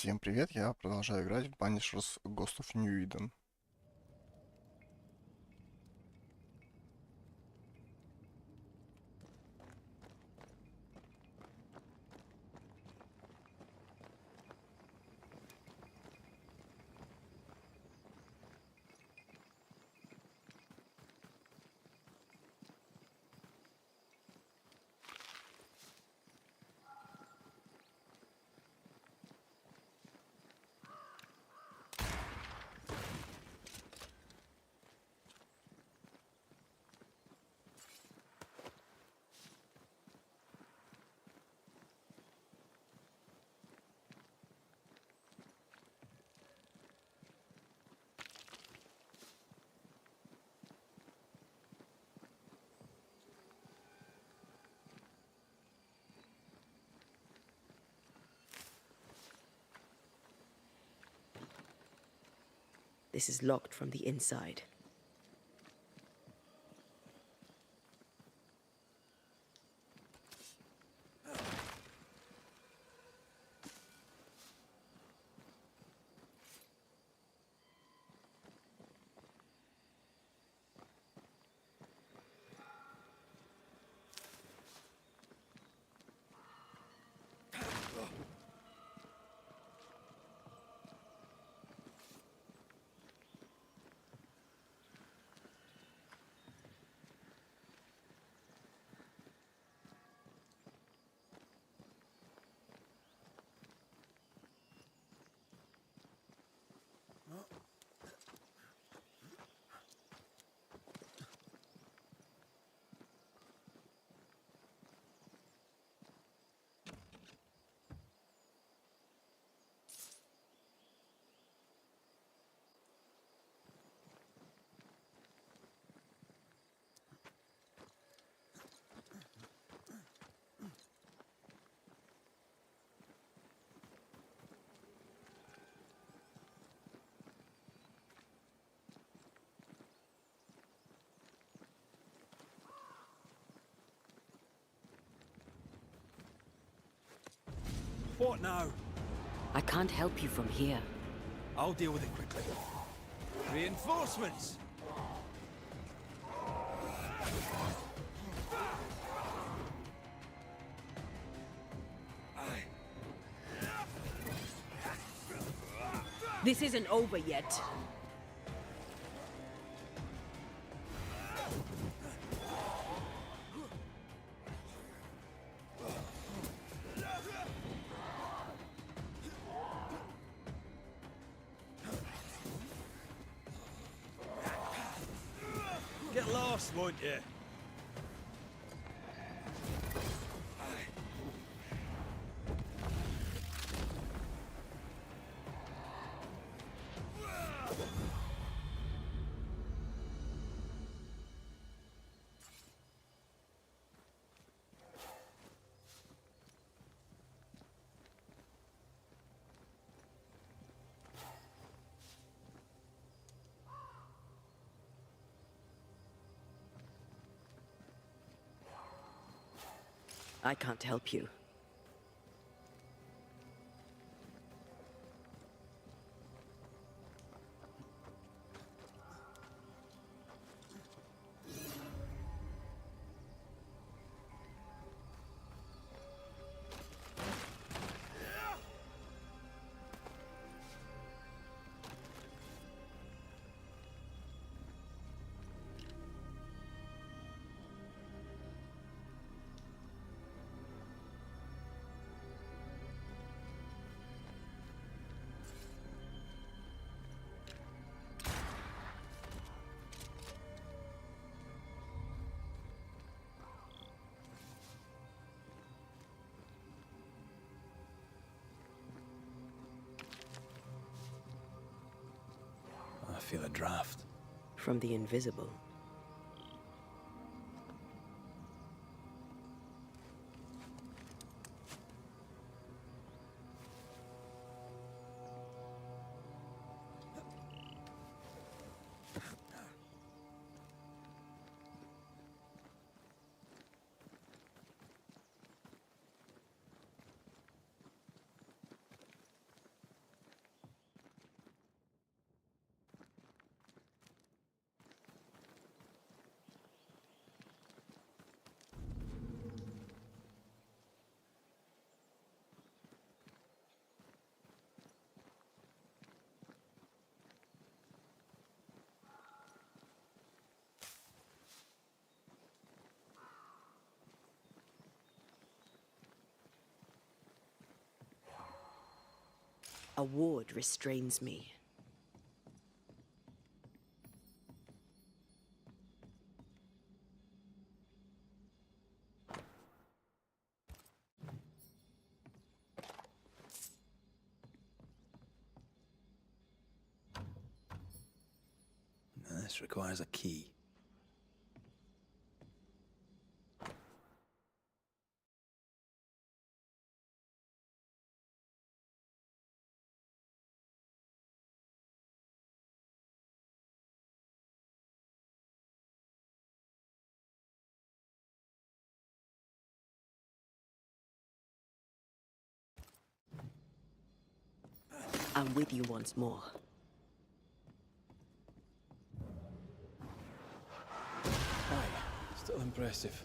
Всем привет, я продолжаю играть в Banishers Ghost of New Eden. This is locked from the inside. What now? I can't help you from here. I'll deal with it quickly. Reinforcements! This isn't over yet. Get lost, won't you? I can't help you. I feel a draft. From the invisible. A ward restrains me. Now this requires a key. I'm with you once more. Aye, still impressive.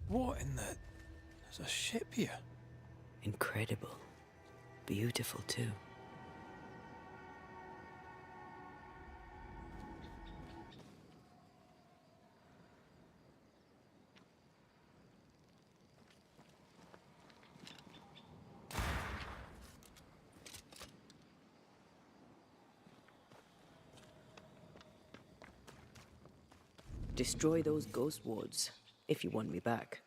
What in the... There's a ship here. Incredible. Beautiful, too. Destroy those ghost wards, if you want me back.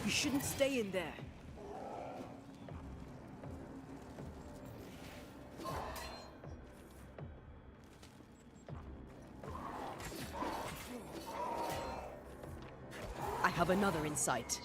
You shouldn't stay in there. I have another in sight.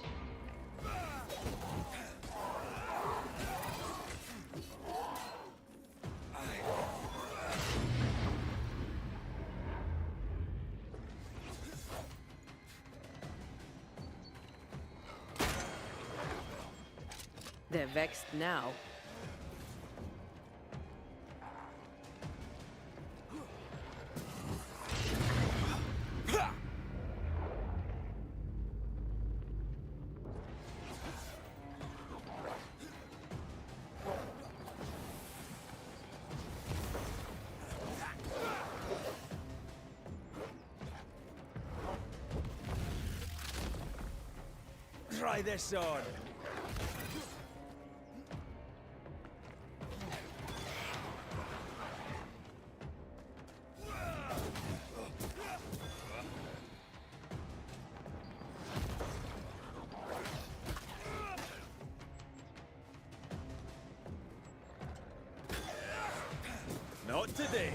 They're vexed now. Try this on. Not today.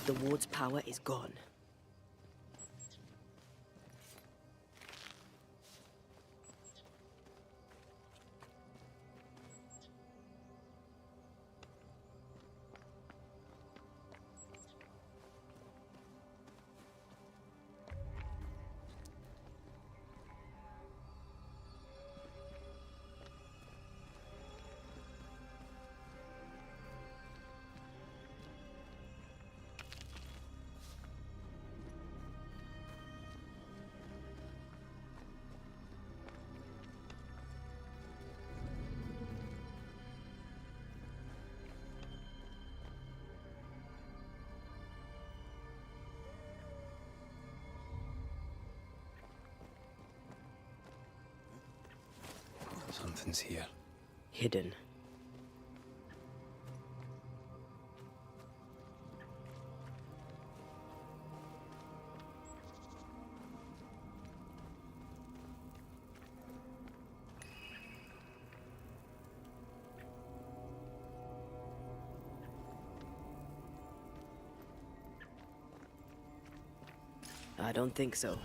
The ward's power is gone. Something's here. Hidden. I don't think so.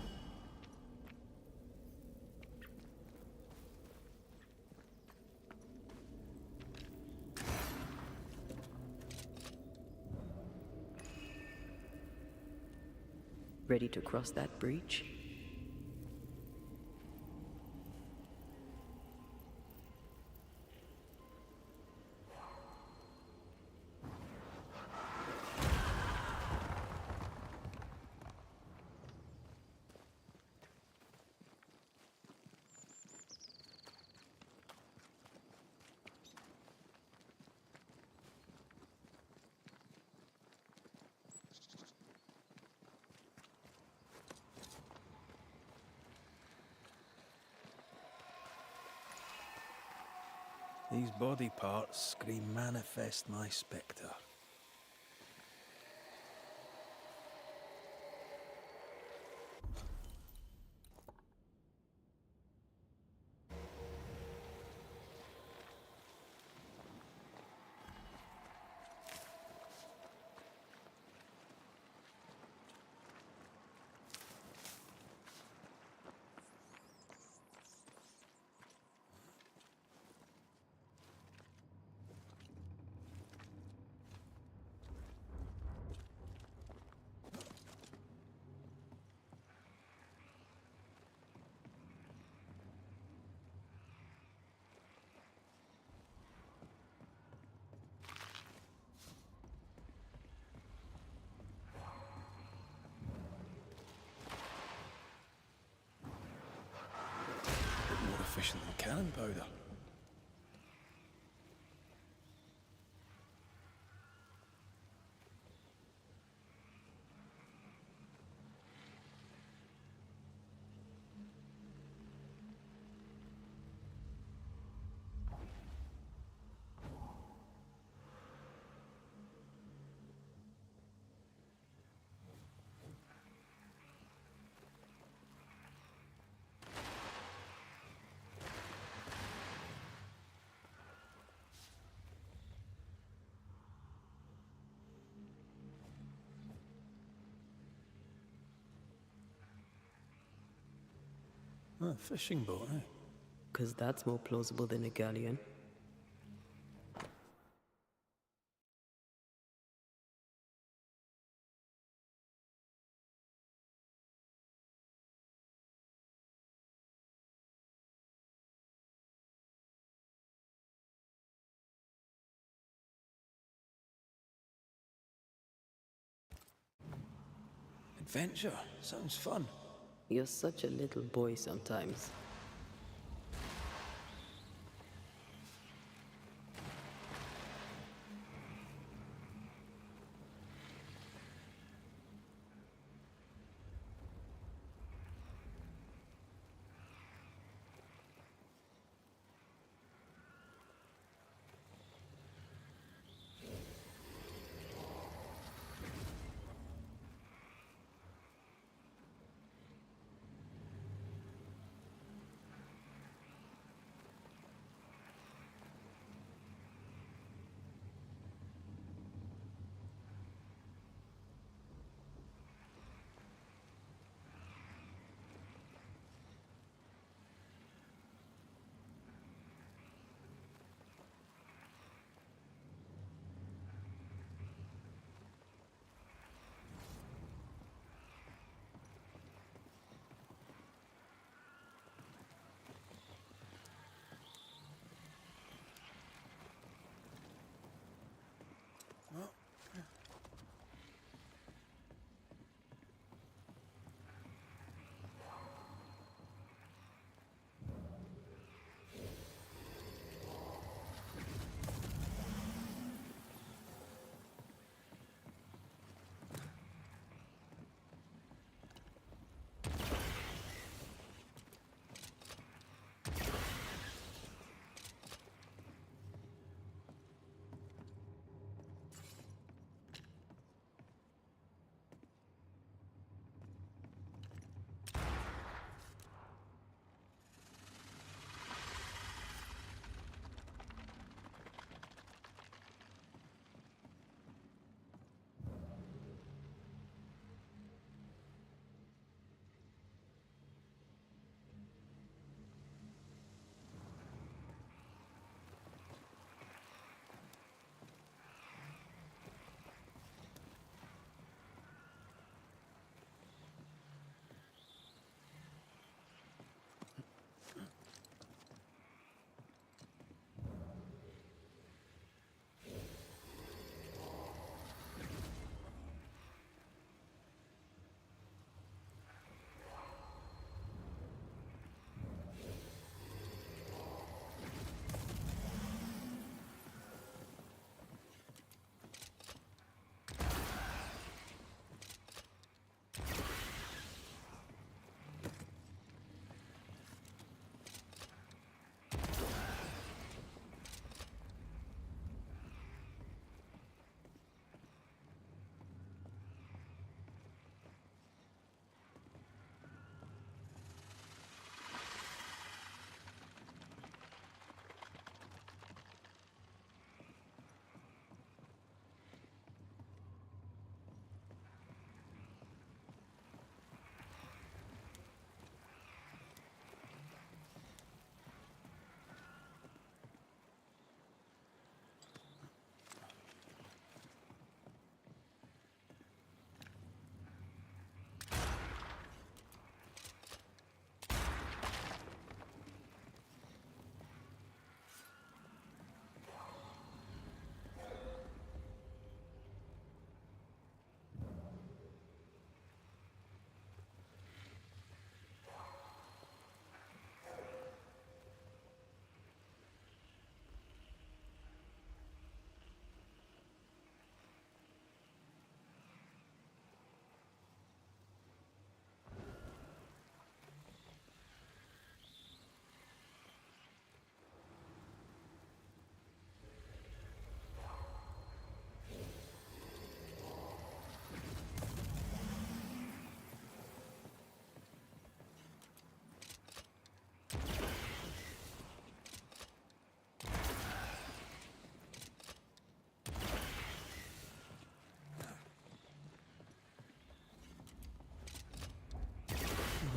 Ready to cross that breach? These body parts scream manifest my spectre. More efficient than cannon powder. A fishing boat, eh? 'Cause that's more plausible than a galleon. Adventure. Sounds fun. You're such a little boy sometimes.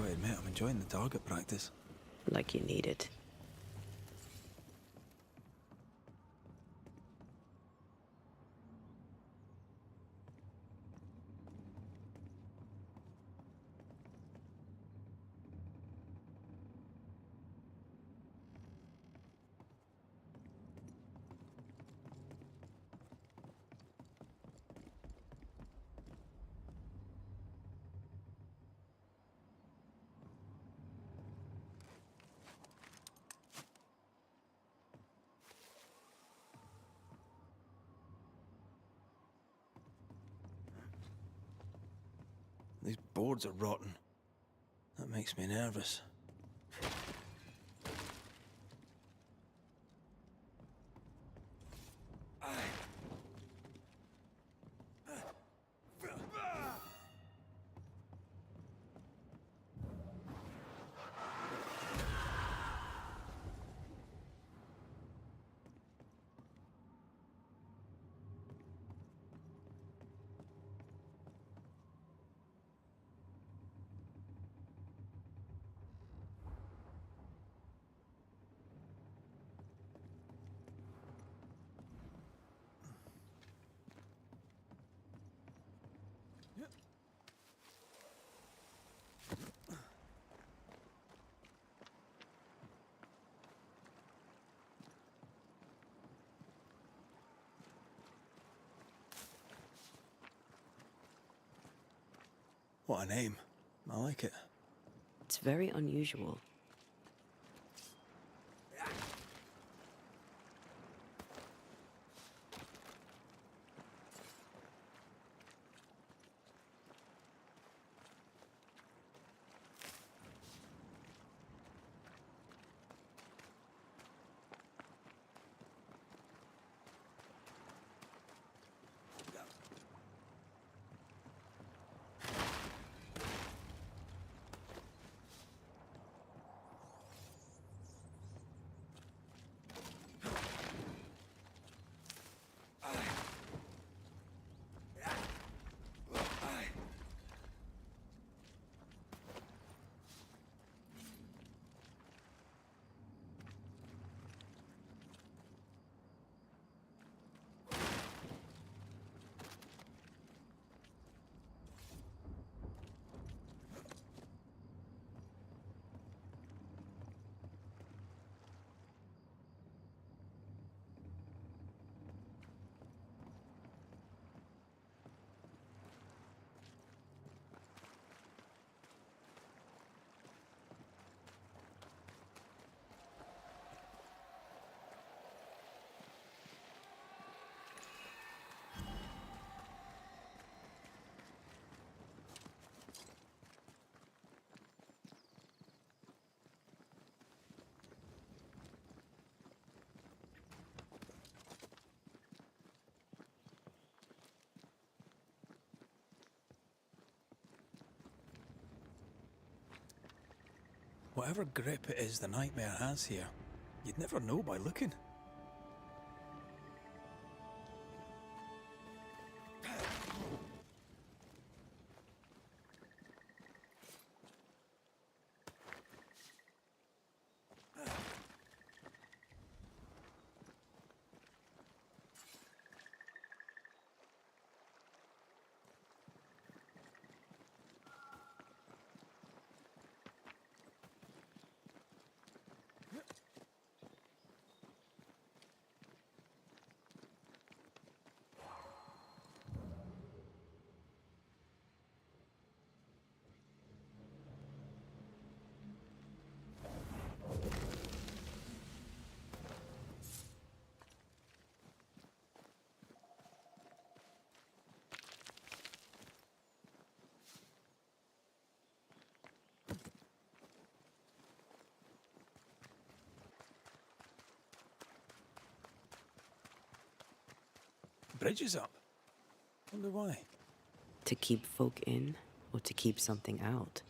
gotta admit, I'm enjoying the target practice. Like you need it. These boards are rotten. That makes me nervous. What a name. I like it. It's very unusual. Whatever grip it is the nightmare has here, you'd never know by looking. Bridge is up. Wonder why. To keep folk in, or to keep something out?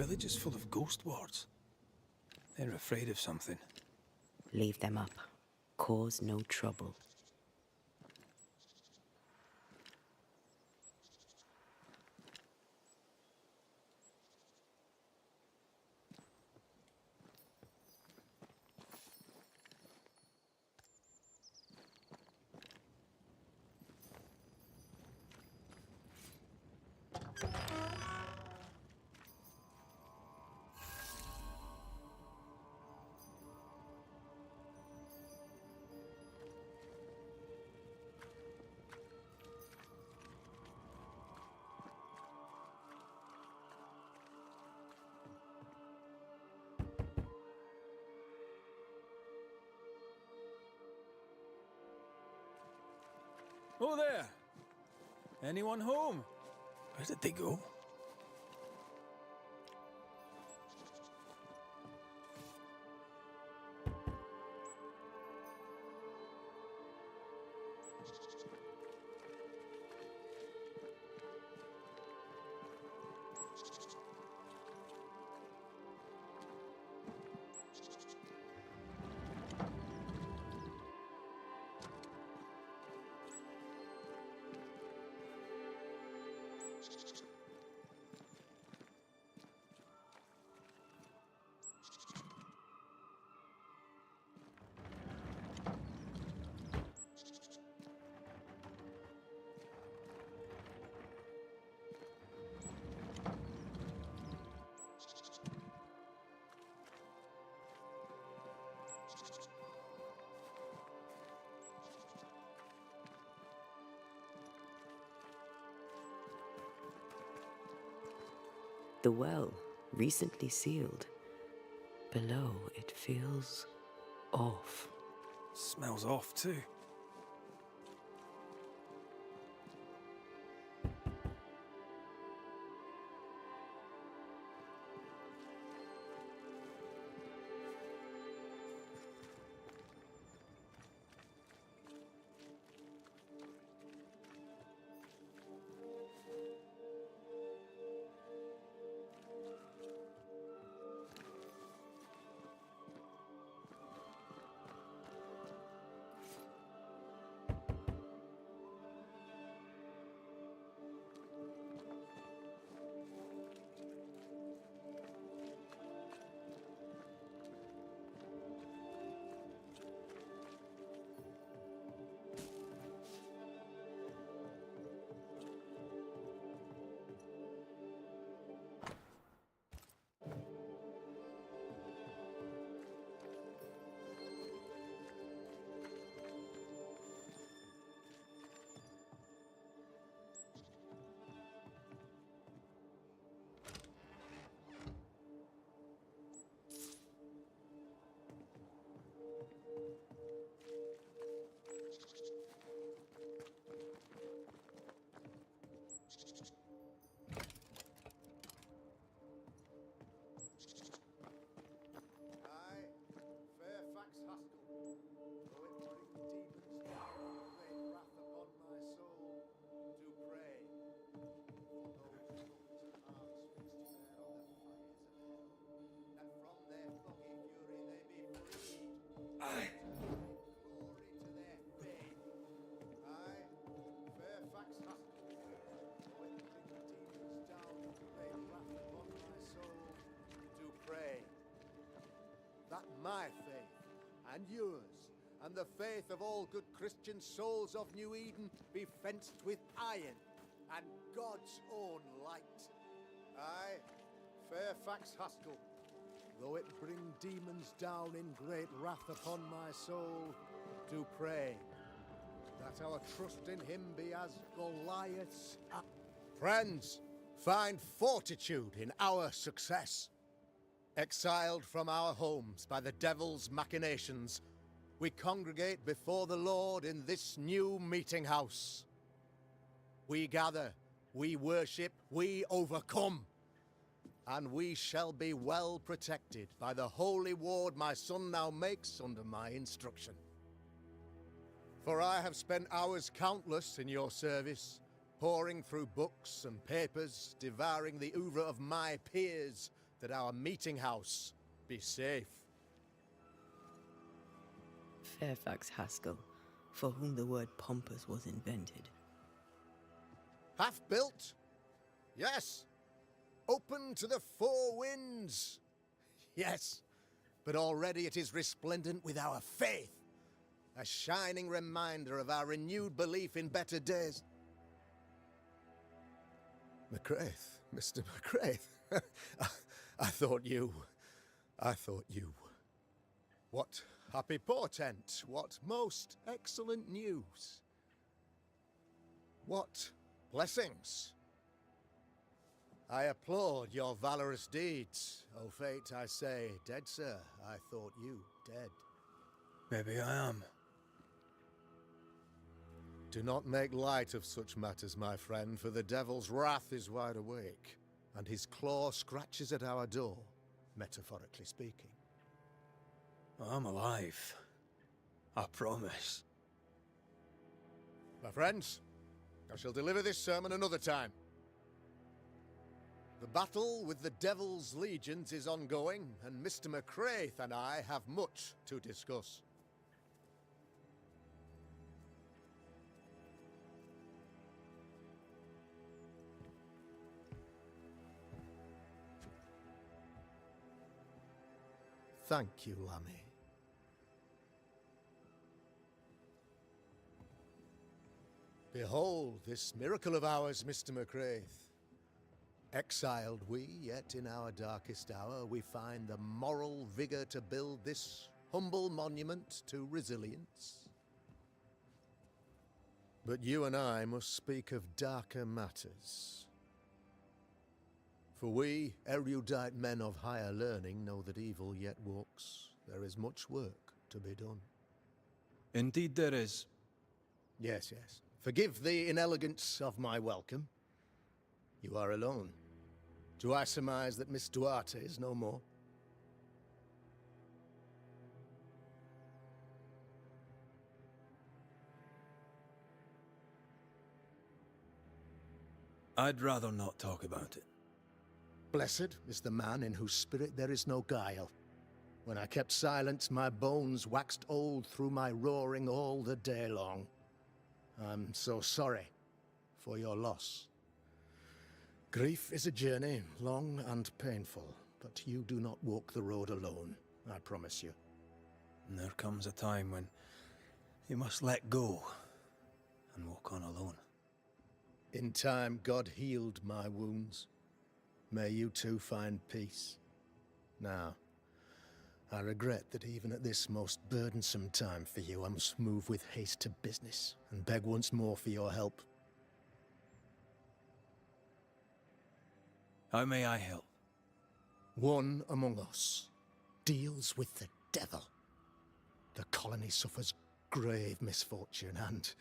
village is full of ghost wards. They're afraid of something. Leave them up. Cause no trouble. Oh there! Anyone home? Where did they go? The well, recently sealed. Below, it feels off. Smells off too. My faith, and yours, and the faith of all good Christian souls of New Eden be fenced with iron and God's own light. I, Fairfax Haskell, though it bring demons down in great wrath upon my soul, do pray that our trust in him be as Goliath's. Friends, find fortitude in our success. Exiled from our homes by the devil's machinations, we congregate before the Lord in this new meeting house. We gather, we worship, we overcome, and we shall be well protected by the holy ward my son now makes under my instruction. For I have spent hours countless in your service, poring through books and papers, devouring the oeuvre of my peers, that our meeting house be safe. Fairfax Haskell, for whom the word pompous was invented. Half built? Yes. Open to the four winds? Yes. But already it is resplendent with our faith, a shining reminder of our renewed belief in better days. McCraith, Mr. McCraith. I thought you. What happy portent, what most excellent news. What blessings. I applaud your valorous deeds. O fate, I say, dead sir, I thought you dead. Maybe I am. Do not make light of such matters, my friend, for the devil's wrath is wide awake, and his claw scratches at our door, metaphorically speaking. I'm alive. I promise. My friends, I shall deliver this sermon another time. The battle with the devil's legions is ongoing, and Mr. McCraith and I have much to discuss. Thank you, Lammy. Behold this miracle of ours, Mr. McCraith. Exiled we, yet in our darkest hour we find the moral vigor to build this humble monument to resilience. But you and I must speak of darker matters. For we, erudite men of higher learning, know that evil yet walks. There is much work to be done. Indeed there is. Yes, yes. Forgive the inelegance of my welcome. You are alone. Do I surmise that Miss Duarte is no more? I'd rather not talk about it. Blessed is the man in whose spirit there is no guile. When I kept silence, my bones waxed old through my roaring all the day long. I'm so sorry for your loss. Grief is a journey, long and painful, but you do not walk the road alone, I promise you. And there comes a time when you must let go and walk on alone. In time, God healed my wounds. May you too find peace. Now, I regret that even at this most burdensome time for you, I must move with haste to business and beg once more for your help. How may I help? One among us deals with the devil. The colony suffers grave misfortune, and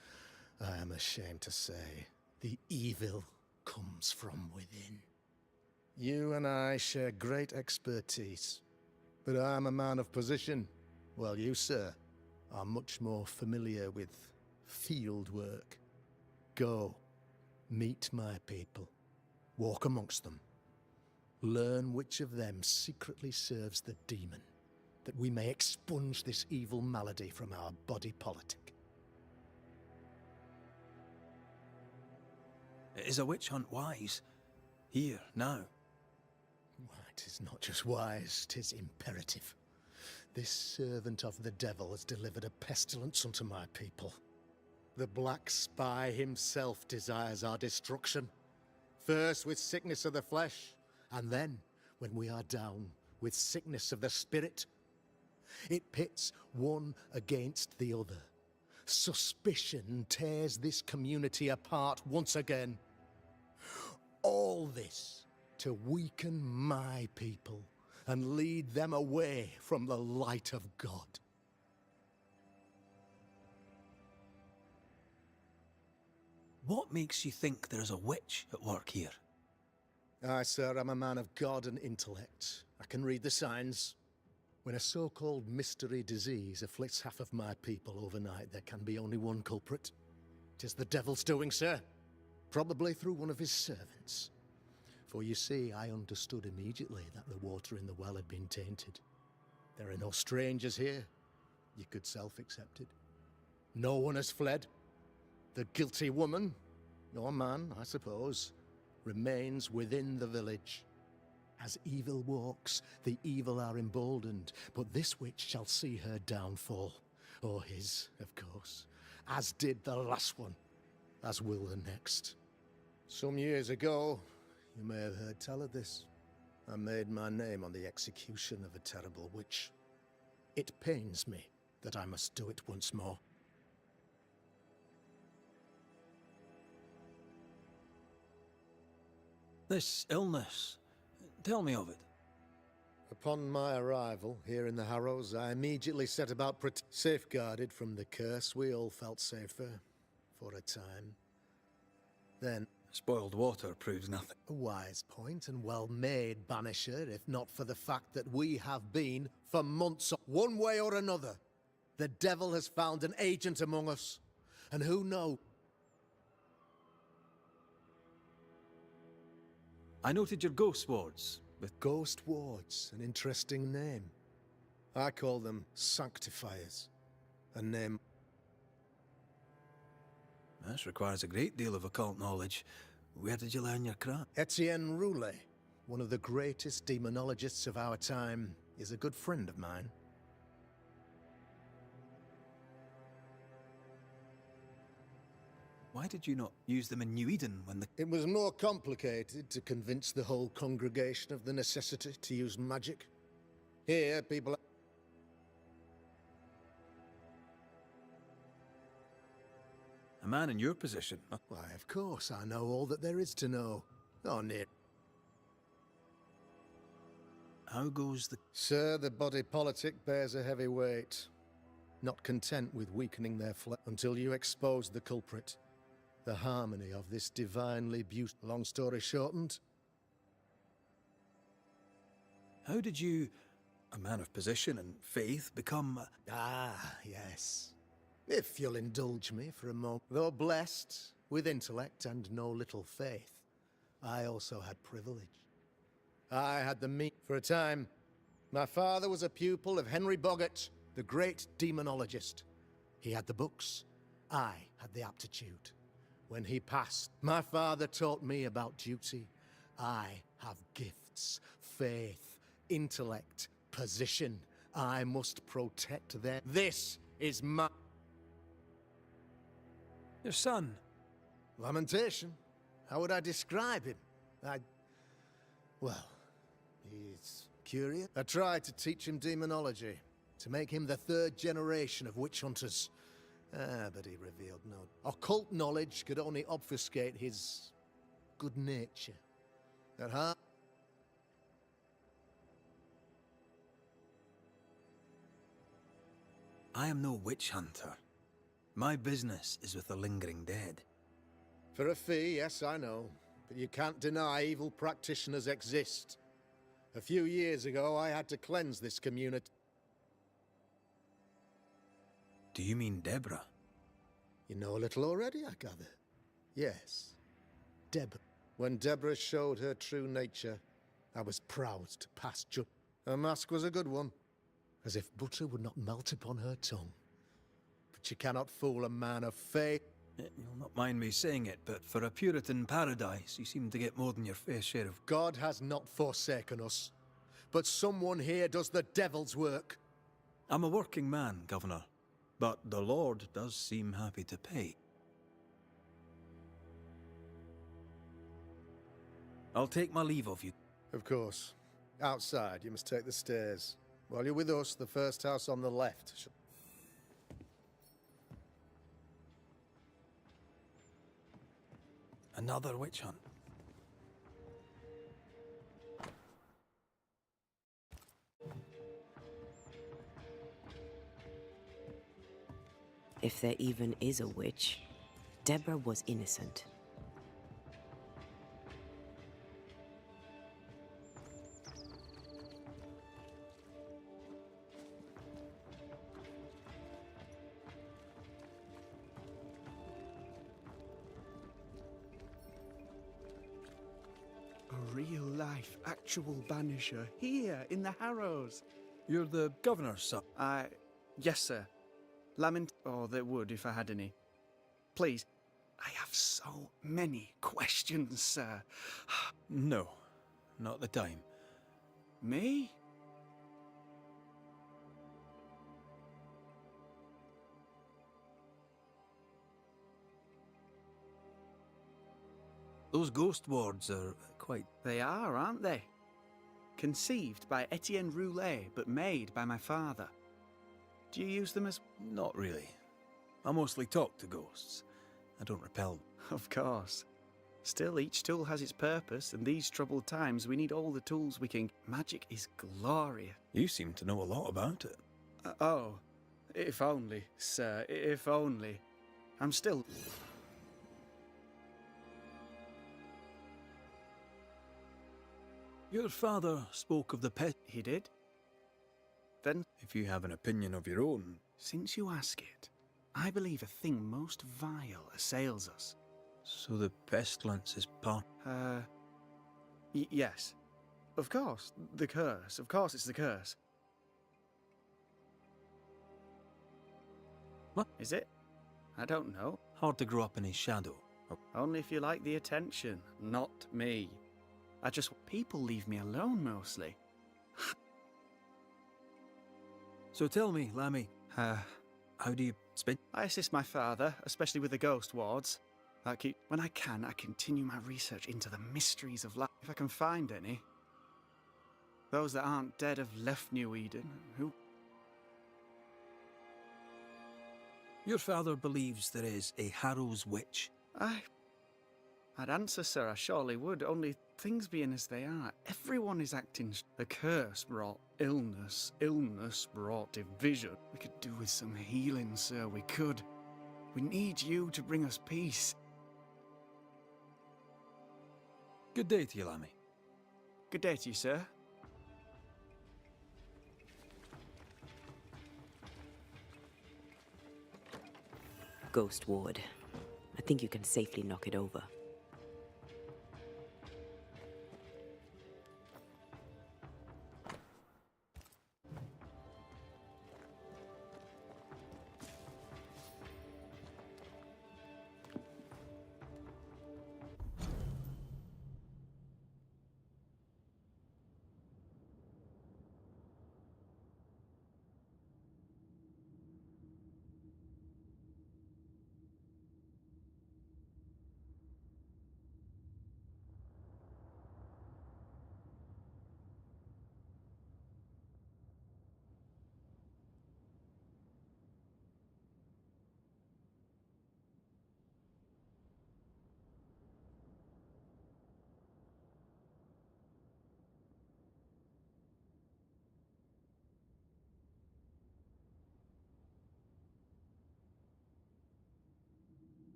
I am ashamed to say, the evil comes from within. You and I share great expertise, but I am a man of position, while you, sir, are much more familiar with field work. Go, meet my people, walk amongst them. Learn which of them secretly serves the demon, that we may expunge this evil malady from our body politic. Is a witch hunt wise? Here, now? Why, 'tis not just wise, 'tis imperative. This servant of the devil has delivered a pestilence unto my people. The Black Spy himself desires our destruction. First with sickness of the flesh, and then, when we are down, with sickness of the spirit. It pits one against the other. Suspicion tears this community apart once again. All this to weaken my people and lead them away from the light of God. What makes you think there's a witch at work here? Aye, sir, I'm a man of God and intellect. I can read the signs. When a so-called mystery disease afflicts half of my people overnight, there can be only one culprit. 'Tis the devil's doing, sir. Probably through one of his servants. For you see, I understood immediately that the water in the well had been tainted. There are no strangers here. You could self-accept it. No one has fled. The guilty woman, or man, I suppose, remains within the village. As evil walks, the evil are emboldened, but this witch shall see her downfall. Or his, of course. As did the last one. As will the next. Some years ago, you may have heard tell of this. I made my name on the execution of a terrible witch. It pains me that I must do it once more. This illness, tell me of it. Upon my arrival here in the Harrows, I immediately set about safeguarded from the curse. We all felt safer for a time. Then Spoiled water proves nothing. a wise point and well made, Banisher, if not for the fact that we have been, for months, one way or another. The devil has found an agent among us. And who knows? I noted your ghost wards with Ghost wards, an interesting name. I call them sanctifiers. A name. This requires a great deal of occult knowledge. Where did you learn your craft? Etienne Roulet, one of the greatest demonologists of our time, is a good friend of mine. Why did you not use them in New Eden when the... It was more complicated to convince the whole congregation of the necessity to use magic. Here, people... A man in your position? Why, of course, I know all that there is to know. Or near. How goes the... Sir, the body politic bears a heavy weight. Not content with weakening their flesh until you expose the culprit. The harmony of this divinely beautiful... Long story shortened, How did you, a man of position and faith, become... Ah, yes. If you'll indulge me for a moment. Though blessed with intellect and no little faith, I also had privilege. I had the meat for a time. My father was a pupil of Henry Boggart, the great demonologist. He had the books. I had the aptitude. When he passed, my father taught me about duty. I have gifts, faith, intellect, position. I must protect them. This is my... Your son? Lamentation? How would I describe him? Well, he's curious. I tried to teach him demonology, to make him the third generation of witch hunters. But he revealed no... Occult knowledge could only obfuscate his good nature. At heart... I am no witch hunter. My business is with the lingering dead. For a fee, yes, I know. But you can't deny evil practitioners exist. A few years ago, I had to cleanse this community. Do you mean Deborah? You know a little already, I gather. Yes. Deborah. When Deborah showed her true nature, I was proud to pass judgment. Her mask was a good one, as if butter would not melt upon her tongue. But you cannot fool a man of faith. You'll not mind me saying it, but for a Puritan paradise, you seem to get more than your fair share of... God has not forsaken us, but someone here does the devil's work. I'm a working man, Governor, but the Lord does seem happy to pay. I'll take my leave of you. Of course. Outside, you must take the stairs. While you're with us, the first house on the left. Another witch hunt. If there even is a witch, Deborah was innocent. real-life, actual Banisher here in the Harrows. You're the governor's son. Yes, sir. Or they would if I had any. Please, I have so many questions, sir. No, not the time. Me? Those ghost wards are quite... They are, aren't they? Conceived by Etienne Roulet, but made by my father. Do you use them as... Not really. I mostly talk to ghosts. I don't repel them. Of course. Still, each tool has its purpose, and these troubled times, we need all the tools we can... Magic is glorious. You seem to know a lot about it. Oh, if only, sir, if only. I'm still... Your father spoke of the pet. He did? Then, If you have an opinion of your own... since you ask it, I believe a thing most vile assails us. So the pestilence is part... Yes. Of course, the curse. Of course it's the curse. What? Is it? I don't know. Hard to grow up in his shadow. Only if you like the attention, not me. People leave me alone mostly. So tell me, Lammy, how do you spend... I assist my father, especially with the ghost wards. When I can, I continue my research into the mysteries of life, if I can find any. Those that aren't dead have left New Eden, who... Your father believes there is a Harrow's witch. I'd answer, sir, I surely would, only things being as they are, everyone is acting... The curse brought illness, illness brought division. We could do with some healing, sir, we could. We need you to bring us peace. Good day to you, Lammy. Good day to you, sir. Ghost ward. I think you can safely knock it over.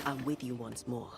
I'm with you once more.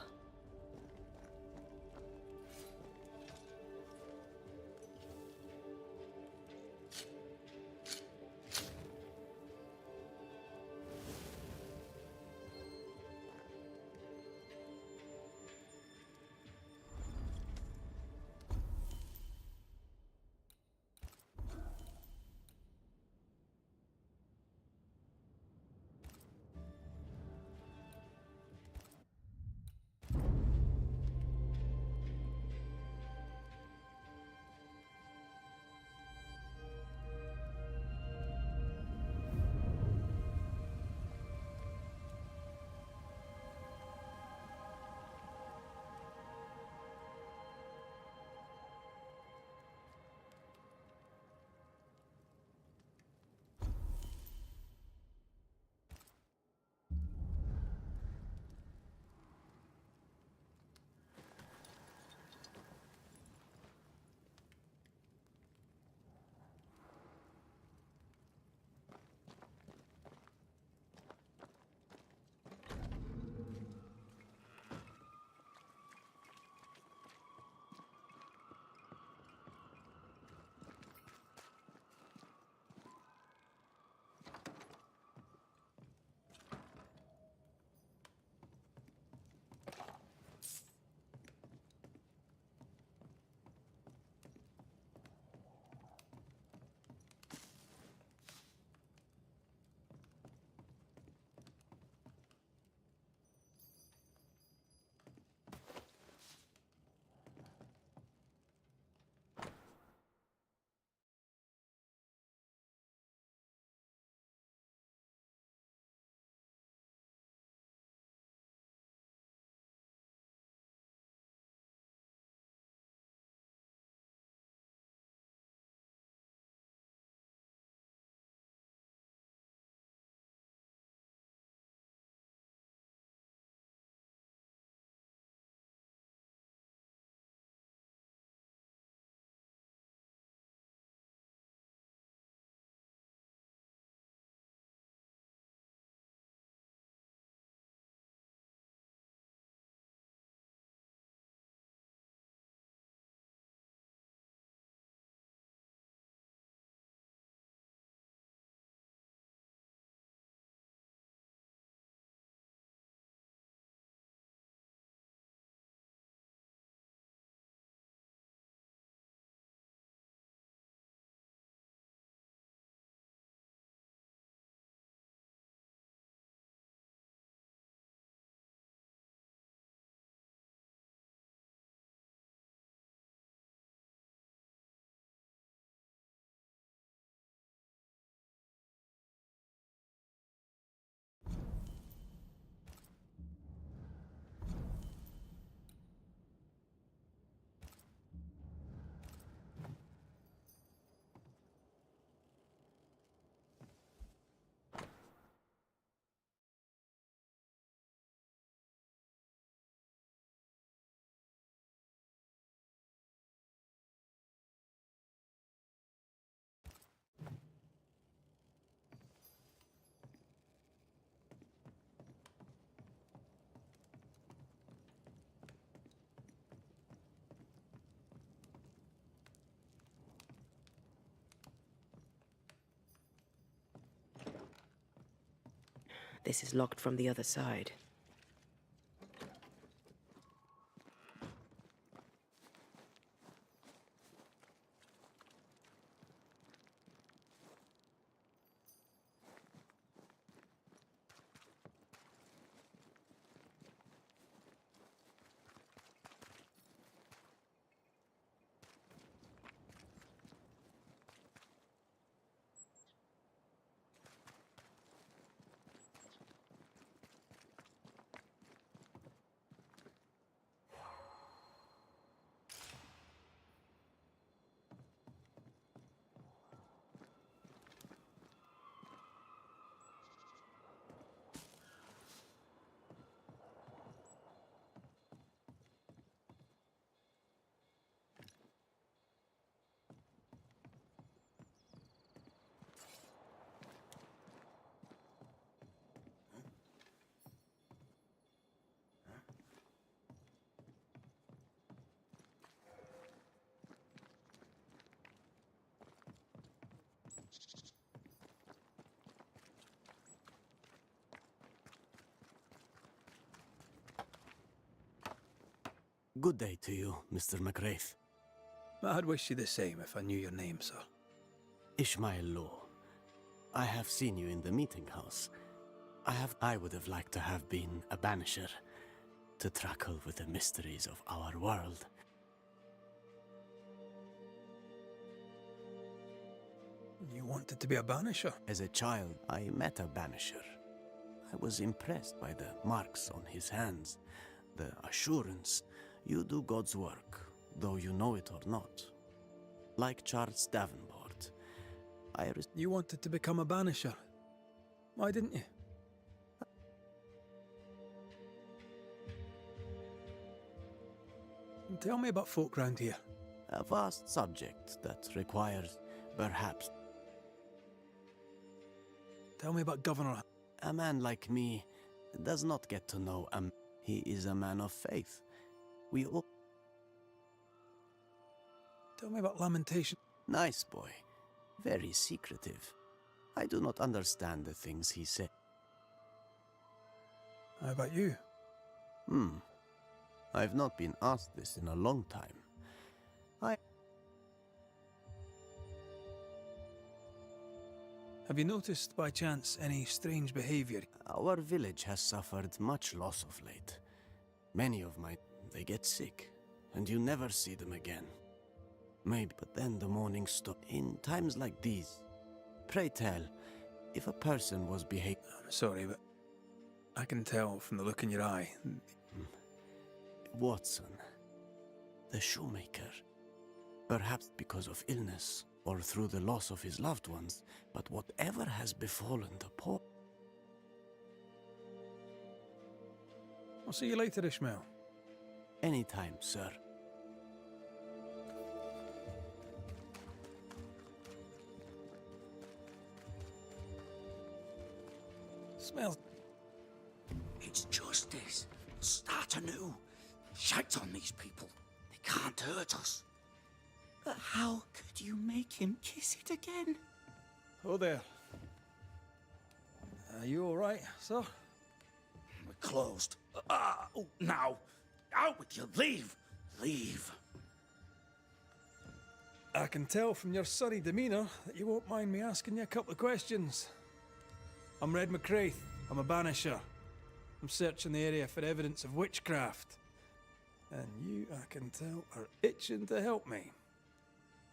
This is locked from the other side. Good day to you, Mr. McWraith. I'd wish you the same if I knew your name, sir. Ishmael Law. I have seen you in the meeting house. I would have liked to have been a banisher, to tackle with the mysteries of our world. You wanted to be a banisher? As a child, I met a banisher. I was impressed by the marks on his hands, the assurance you do God's work, though you know it or not. Like Charles Davenport, You wanted to become a banisher? Why didn't you? Tell me about folk round here. a vast subject that requires, perhaps, Tell me about Governor. a man like me does not get to know he is a man of faith. We all... Tell me about Lamentation. Nice boy. Very secretive. I do not understand the things he said. How about you? I've not been asked this in a long time. Have you noticed, by chance, any strange behavior? Our village has suffered much loss of late. Many of they get sick, and you never see them again. Maybe, but then the morning stop. In times like these, pray tell, if a person was behaving... I'm sorry, but I can tell from the look in your eye. Watson, the shoemaker, perhaps because of illness or through the loss of his loved ones, but whatever has befallen the poor... I'll see you later, Ishmael. Anytime, sir. Smells. It's justice. Start anew. Shite on these people. They can't hurt us. But how could you make him kiss it again? Oh there. Are you all right, sir? We're closed. Oh, now. Out with you. Leave. Leave. I can tell from your sunny demeanour that you won't mind me asking you a couple of questions. I'm Red McWraith. I'm a banisher. I'm searching the area for evidence of witchcraft. And you, I can tell, are itching to help me.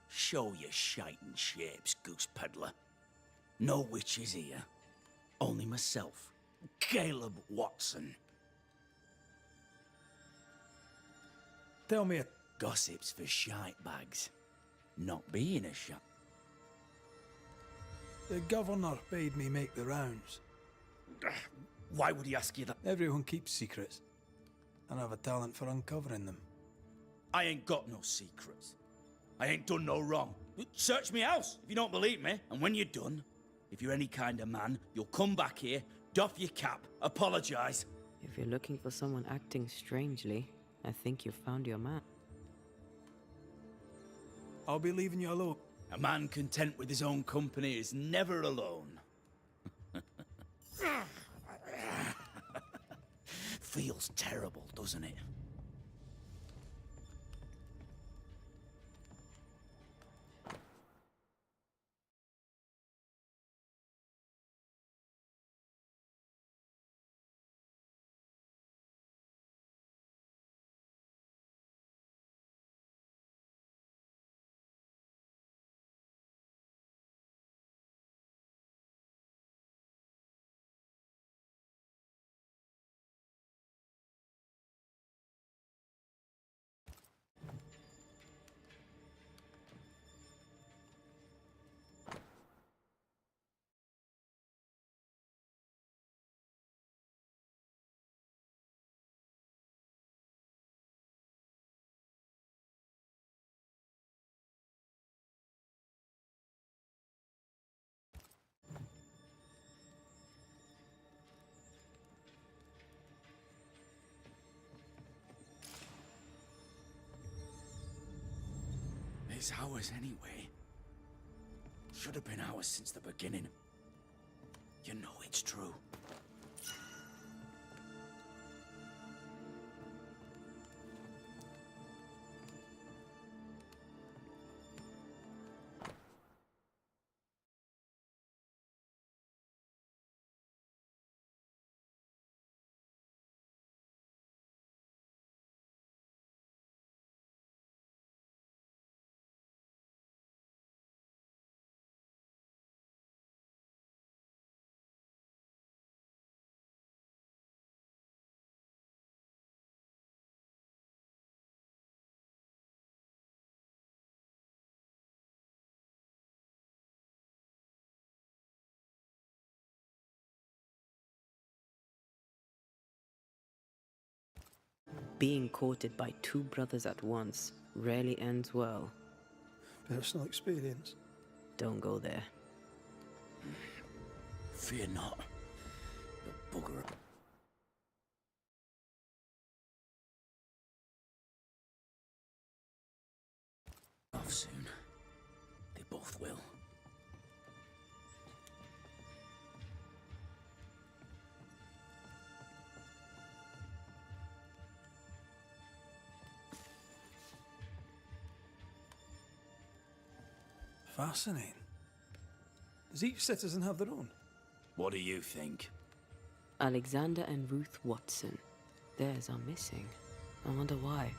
Show your shiting shapes, goose peddler. No witches here. Only myself, Caleb Watson. Tell me a... Gossips for shite bags. Not being a shite. The governor bade me make the rounds. Why would he ask you that? Everyone keeps secrets, and I have a talent for uncovering them. I ain't got no secrets. I ain't done no wrong. Search me house if you don't believe me. And when you're done, if you're any kind of man, you'll come back here, doff your cap, apologise. If you're looking for someone acting strangely, I think you've found your man. I'll be leaving you alone. A man content with his own company is never alone. Feels terrible, doesn't it? It's ours anyway. Should have been ours since the beginning. You know it's true. Being courted by two brothers at once rarely ends well. Personal experience. Don't go there. Fear not. You bugger. Off soon. They both will. Fascinating. Does each citizen have their own? What do you think? Alexander and Ruth Watson. Theirs are missing. I wonder why.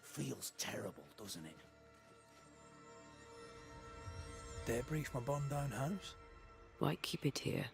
Feels terrible, doesn't it? Debris from a burned down house? Why keep it here?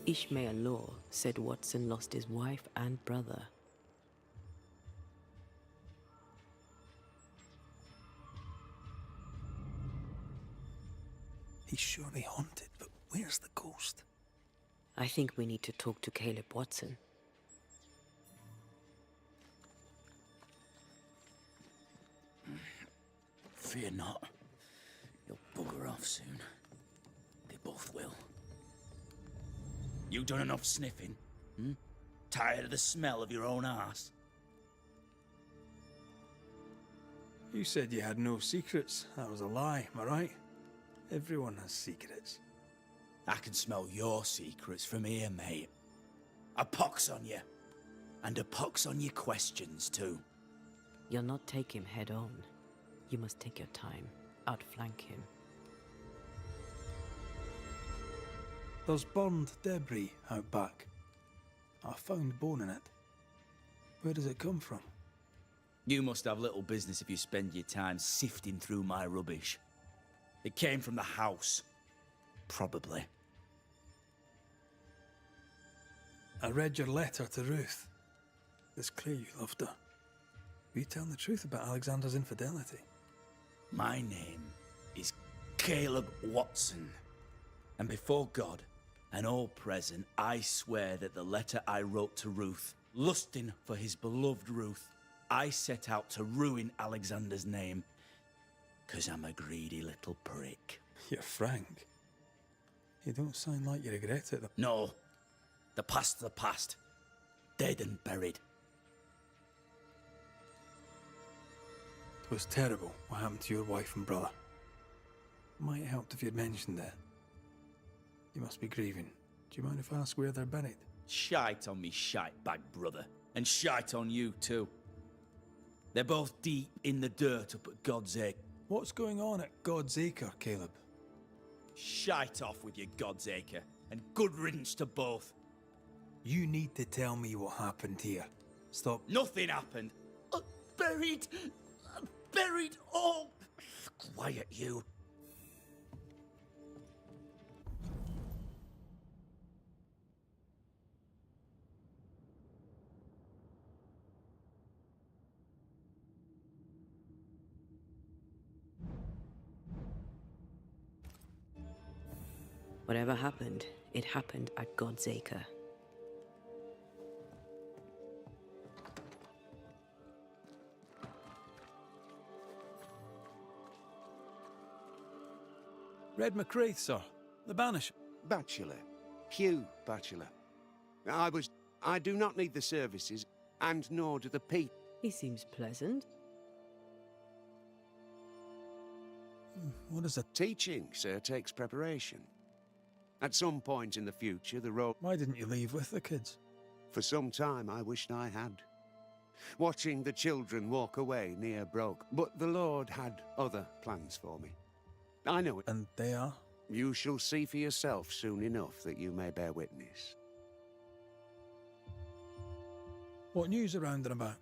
Ishmael Law said Watson lost his wife and brother. He's surely haunted, but where's the ghost? I think we need to talk to Caleb Watson. Fear not. You'll bugger off soon. They both will. You done enough sniffing? Hmm? Tired of the smell of your own arse? You said you had no secrets. That was a lie, am I right? Everyone has secrets. I can smell your secrets from here, mate. A pox on you. And a pox on your questions, too. You'll not take him head on. You must take your time, outflank him. There's burned debris out back. I found bone in it. Where does it come from? You must have little business if you spend your time sifting through my rubbish. It came from the house. Probably. I read your letter to Ruth. It's clear you loved her. Were you telling the truth about Alexander's infidelity? My name is Caleb Watson. And before God and all present, I swear that the letter I wrote to Ruth, lusting for his beloved Ruth, I set out to ruin Alexander's name, 'cause I'm a greedy little prick. You're frank. You don't sound like you regret it. No, the past's the past. Dead and buried. It was terrible what happened to your wife and brother. Might help if you'd mentioned it. You must be grieving. Do you mind if I ask where they're buried? Shite on me shite bag brother. And shite on you too. They're both deep in the dirt up at God's Acre. What's going on at God's Acre, Caleb? Shite off with your God's Acre. And good riddance to both. You need to tell me what happened here. Stop. Nothing happened. Buried. Buried. Oh. Quiet you. Whatever happened, it happened at God's Acre. Red McCraith, sir. The Banisher. Bachelor. Hugh Bachelor. I do not need the services, and nor do the people. He seems pleasant. What is it? Teaching, sir, takes preparation. At some point in the future, the road... Why didn't you leave with the kids? For some time, I wished I had. Watching the children walk away near broke, but the Lord had other plans for me. I know it. And they are? You shall see for yourself soon enough that you may bear witness. What news around and about?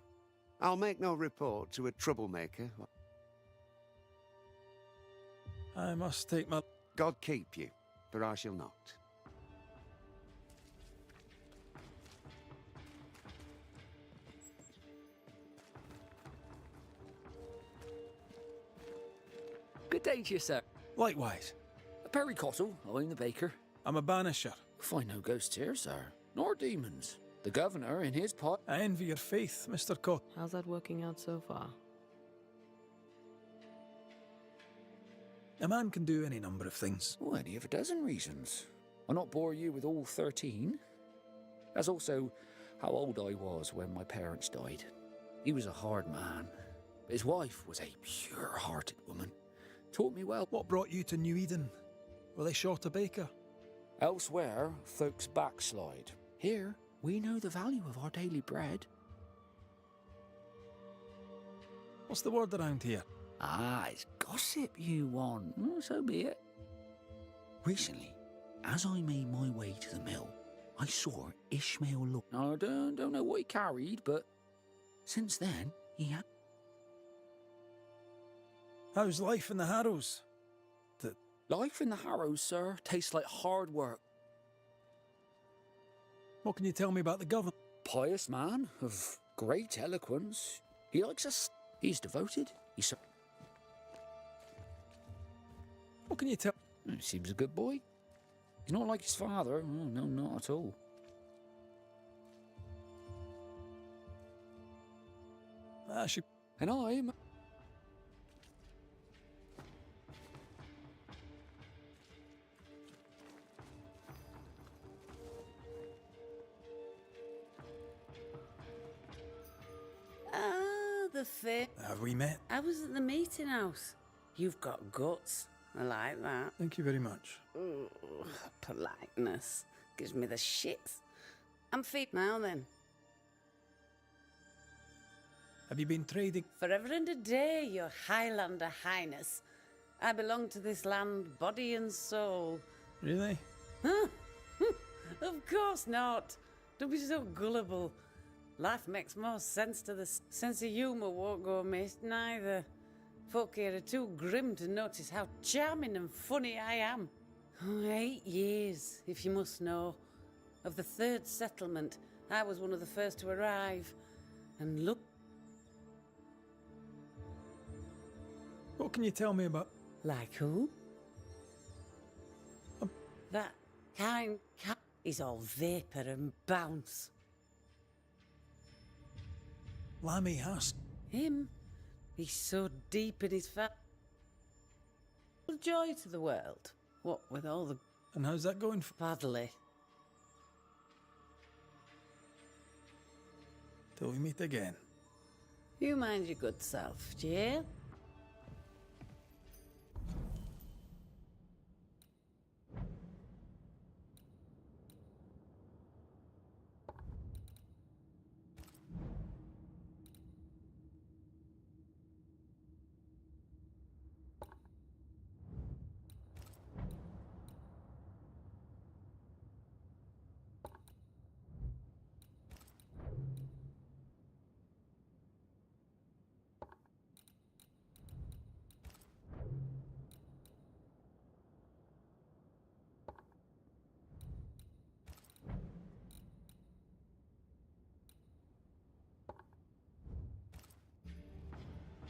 I'll make no report to a troublemaker. I must take my... God keep you, for I shall not. Good day to you, sir. Likewise. Perry Cottle, I'm the baker. I'm a banisher. Find no ghosts here, sir, nor demons. The governor in his pot. I envy your faith, Mr. Cott. How's that working out so far? A man can do any number of things. Oh, any of a dozen reasons. I'll not bore you with all 13. That's also how old I was when my parents died. He was a hard man, but his wife was a pure-hearted woman. Taught me well. What brought you to New Eden? Were they short a baker? Elsewhere, folks backslide. Here, we know the value of our daily bread. What's the word around here? Ah, it's gossip you want. So be it. Recently, as I made my way to the mill, I saw Ishmael look. I don't know what he carried, but since then, he had... How's life in the Harrows? Life in the Harrows, sir, tastes like hard work. What can you tell me about the governor? Pious man of great eloquence. He likes us. He's devoted. He's... What can you tell? He seems a good boy. He's not like his father. Oh, no, not at all. I should... And I'm... Oh, the fair. Have we met? I was at the meeting house. You've got guts. I like that. Thank you very much. Ooh, politeness gives me the shits. I'm feet now then. Have you been trading? Forever and a day, your Highlander Highness. I belong to this land, body and soul. Really? Huh? Of course not. Don't be so gullible. Life makes more sense to the sense of humour won't go amiss, neither. Folk here are too grim to notice how charming and funny I am. Oh, 8 years, if you must know. Of the 3rd settlement, I was one of the first to arrive. And look... What can you tell me about... Like who? That kind cat is all vapour and bounce. Lammy Hask? Him? He's so deep in his fat... joy to the world. What with all the... And how's that going for... Badly. Till we meet again. You mind your good self, Jill.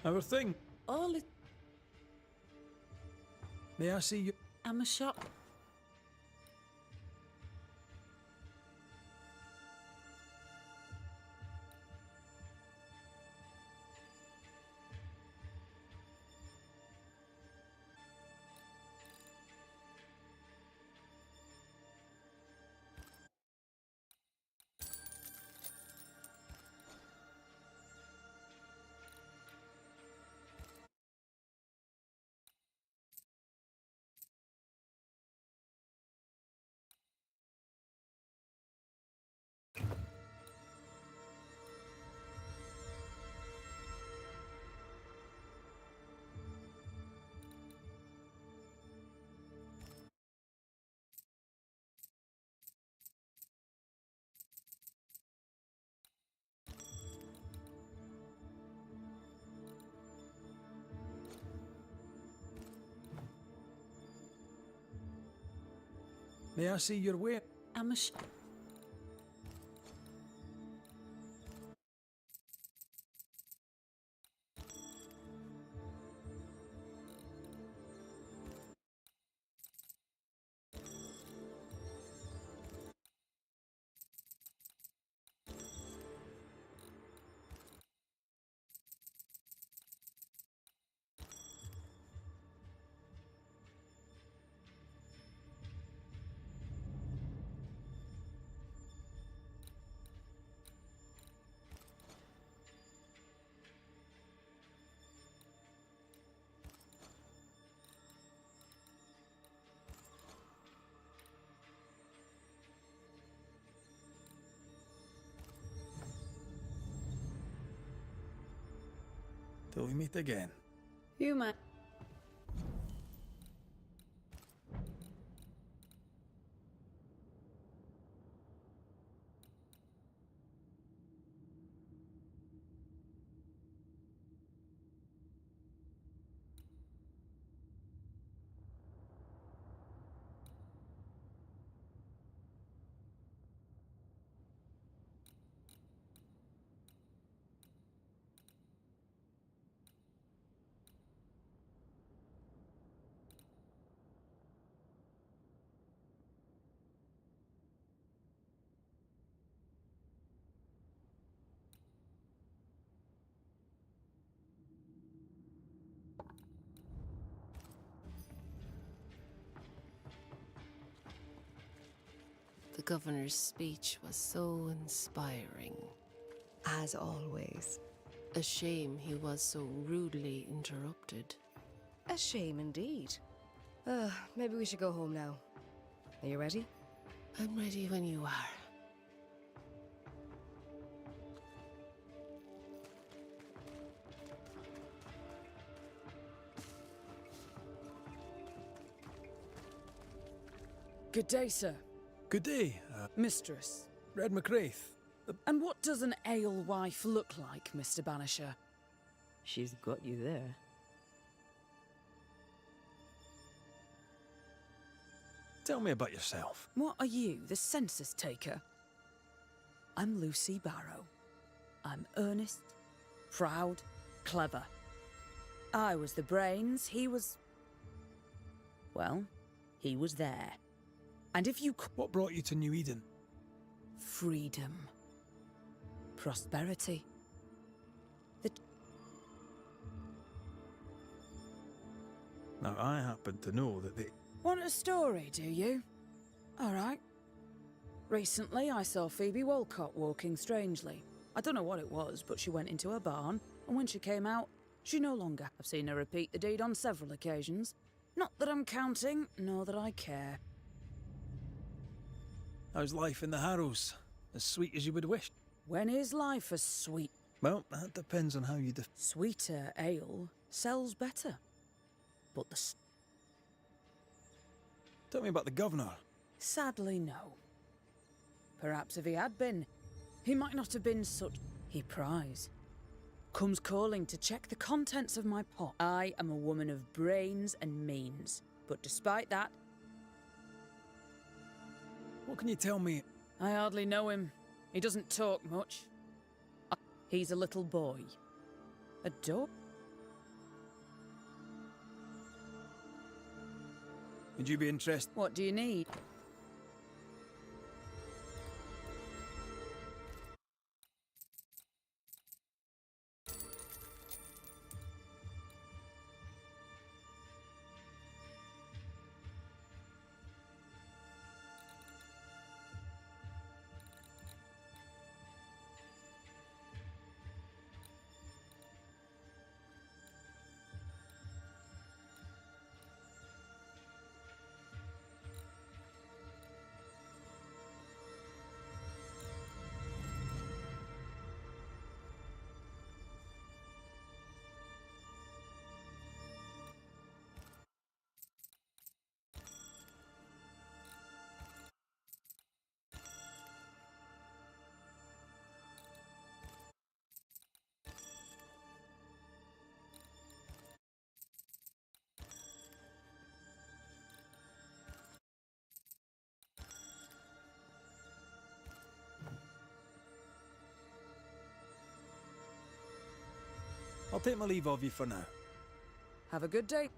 Our thing. All it... May I see you? I'm a shop. May I see your way? I'm a shop. Till we meet again. You might... The governor's speech was so inspiring. As always. A shame he was so rudely interrupted. A shame indeed. Maybe we should go home now. Are you ready? I'm ready when you are. Good day, sir. Good day, Mistress. Red McCraith. And what does an alewife look like, Mr. Banisher? She's got you there. Tell me about yourself. What are you, the census taker? I'm Lucy Barrow. I'm earnest, proud, clever. I was the brains, he was... well, he was there. And if you... What brought you to New Eden? Freedom. Prosperity. Now, I happen to know that they... Want a story, do you? All right. Recently, I saw Phoebe Walcott walking strangely. I don't know what it was, but she went into a barn, and when she came out, she no longer. I've seen her repeat the deed on several occasions. Not that I'm counting, nor that I care. How's life in the Harrows? As sweet as you would wish? When is life as sweet? Well, that depends on how you Sweeter ale sells better. But Tell me about the governor. sadly, no. Perhaps if he had been, he might not have been such... He pries. Comes calling to check the contents of my pot. I am a woman of brains and means. But despite that... What can you tell me? I hardly know him. He doesn't talk much. He's a little boy. A dog? Would you be interested? What do you need? I'll take my leave of you for now. Have a good day.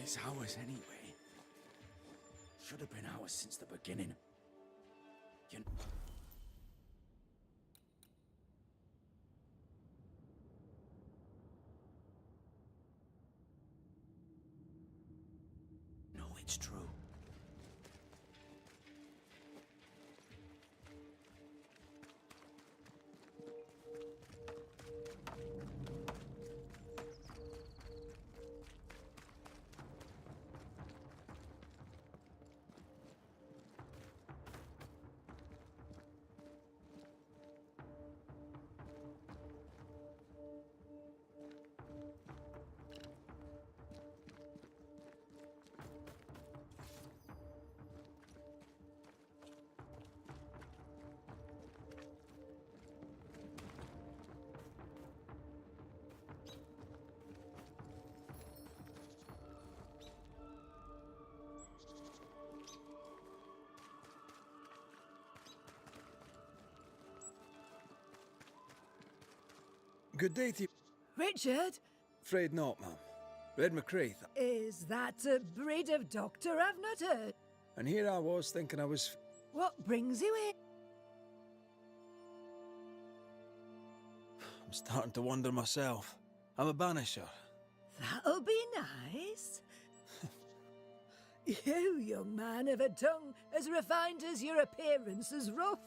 It's ours anyway. Should have been ours since the beginning. You... No, it's true. Good day to you. Richard, Afraid not, ma'am. Red McCraith. is that a breed of doctor I've not heard? And here I was thinking I was... What brings you in? I'm starting to wonder myself. I'm a banisher. That'll be nice. You, young man, have a tongue as refined as your appearance is rough.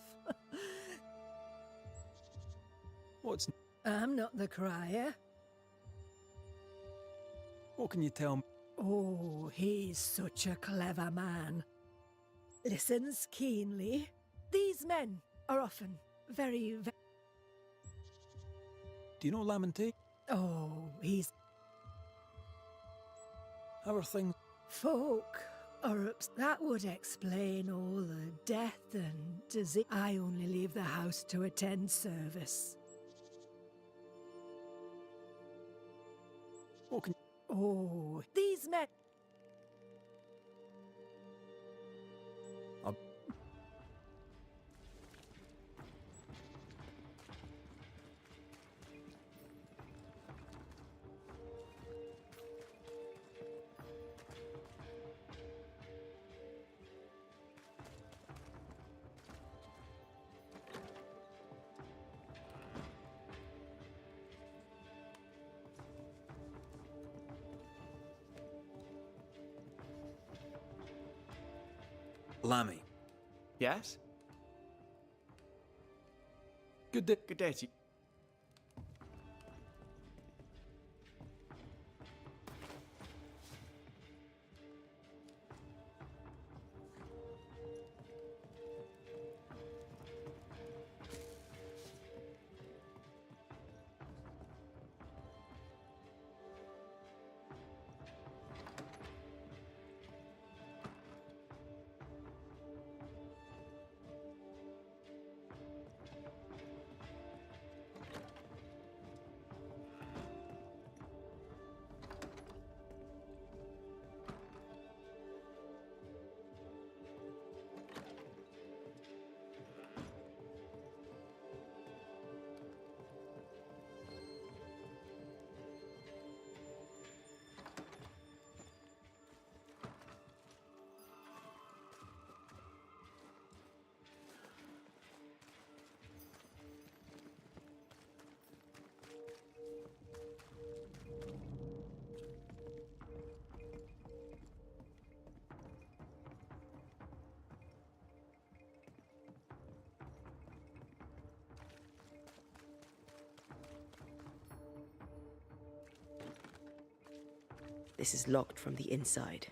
What's... I'm not the crier. What can you tell me? Oh, he's such a clever man. Listens keenly. These men are often very... Do you know Lamentate? Oh, he's... How are things? Folk are that would explain all the death and disease. I only leave the house to attend service. What can... Oh, these men... Lammy. Yes? Good day. Good day to you. This is locked from the inside.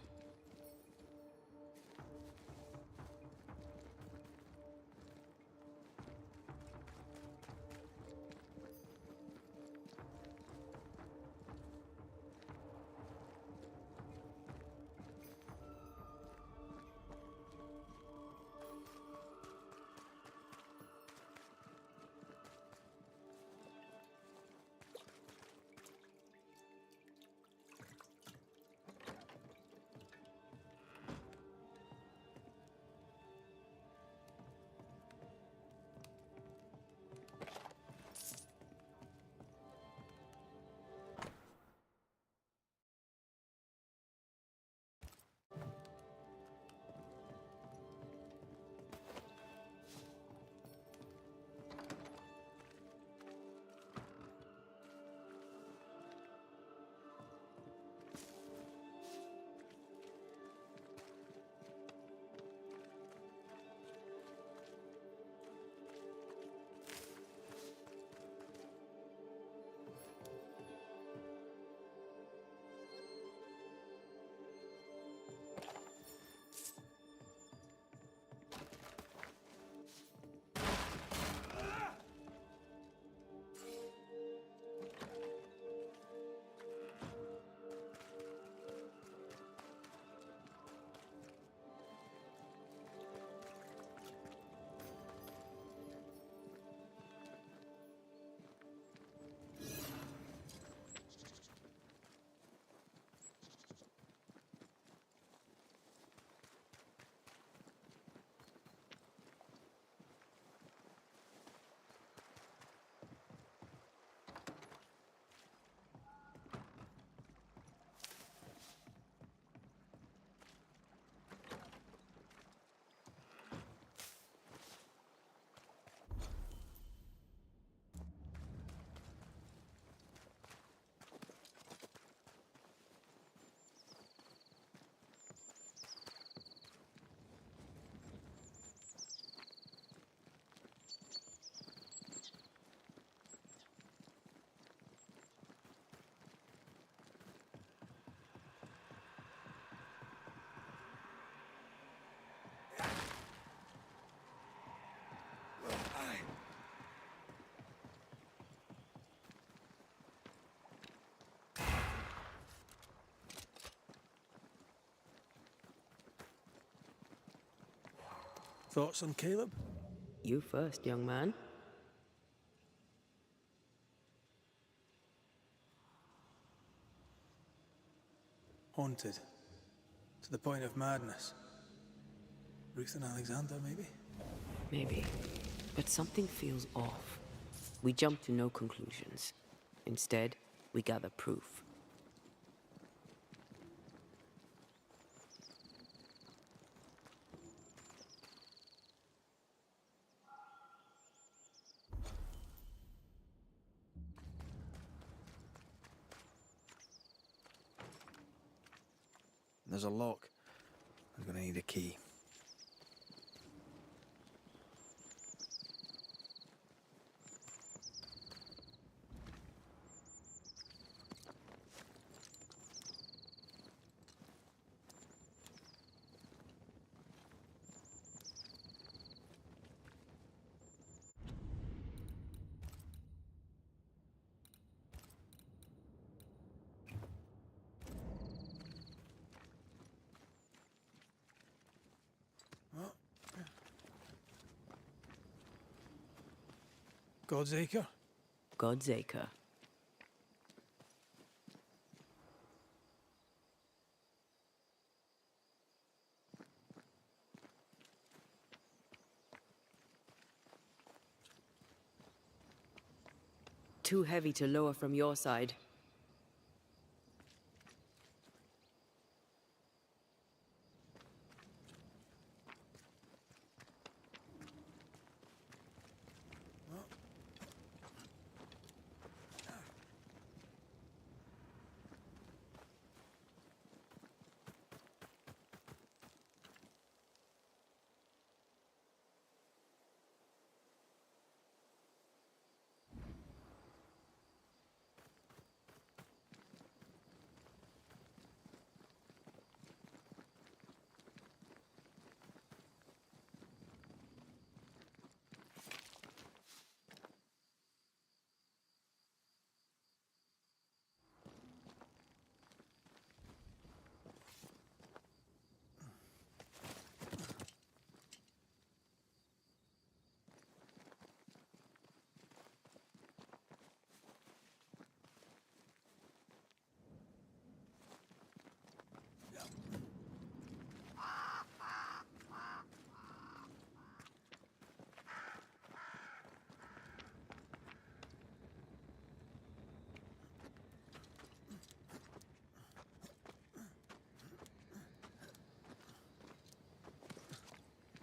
Thoughts on Caleb? You first, young man. Haunted. To the point of madness. Ruth and Alexander, maybe? Maybe. But something feels off. We jump to no conclusions. Instead, we gather proof. There's a lock. I'm gonna need a key. God's Acre? God's Acre. Too heavy to lower from your side.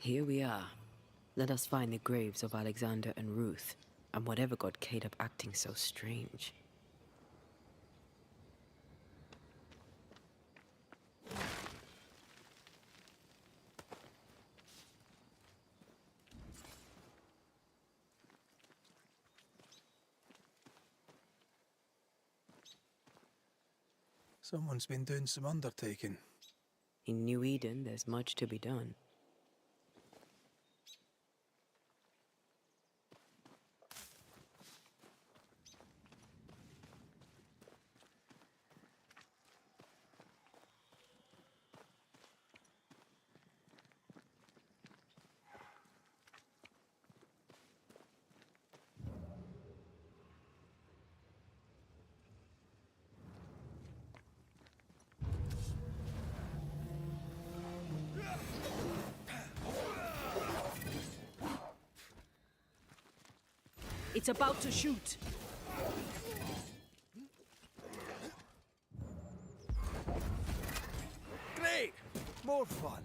Here we are. Let us find the graves of Alexander and Ruth, and whatever got Caleb acting so strange. Someone's been doing some undertaking. In New Eden, there's much to be done. It's about to shoot. Great! More fun.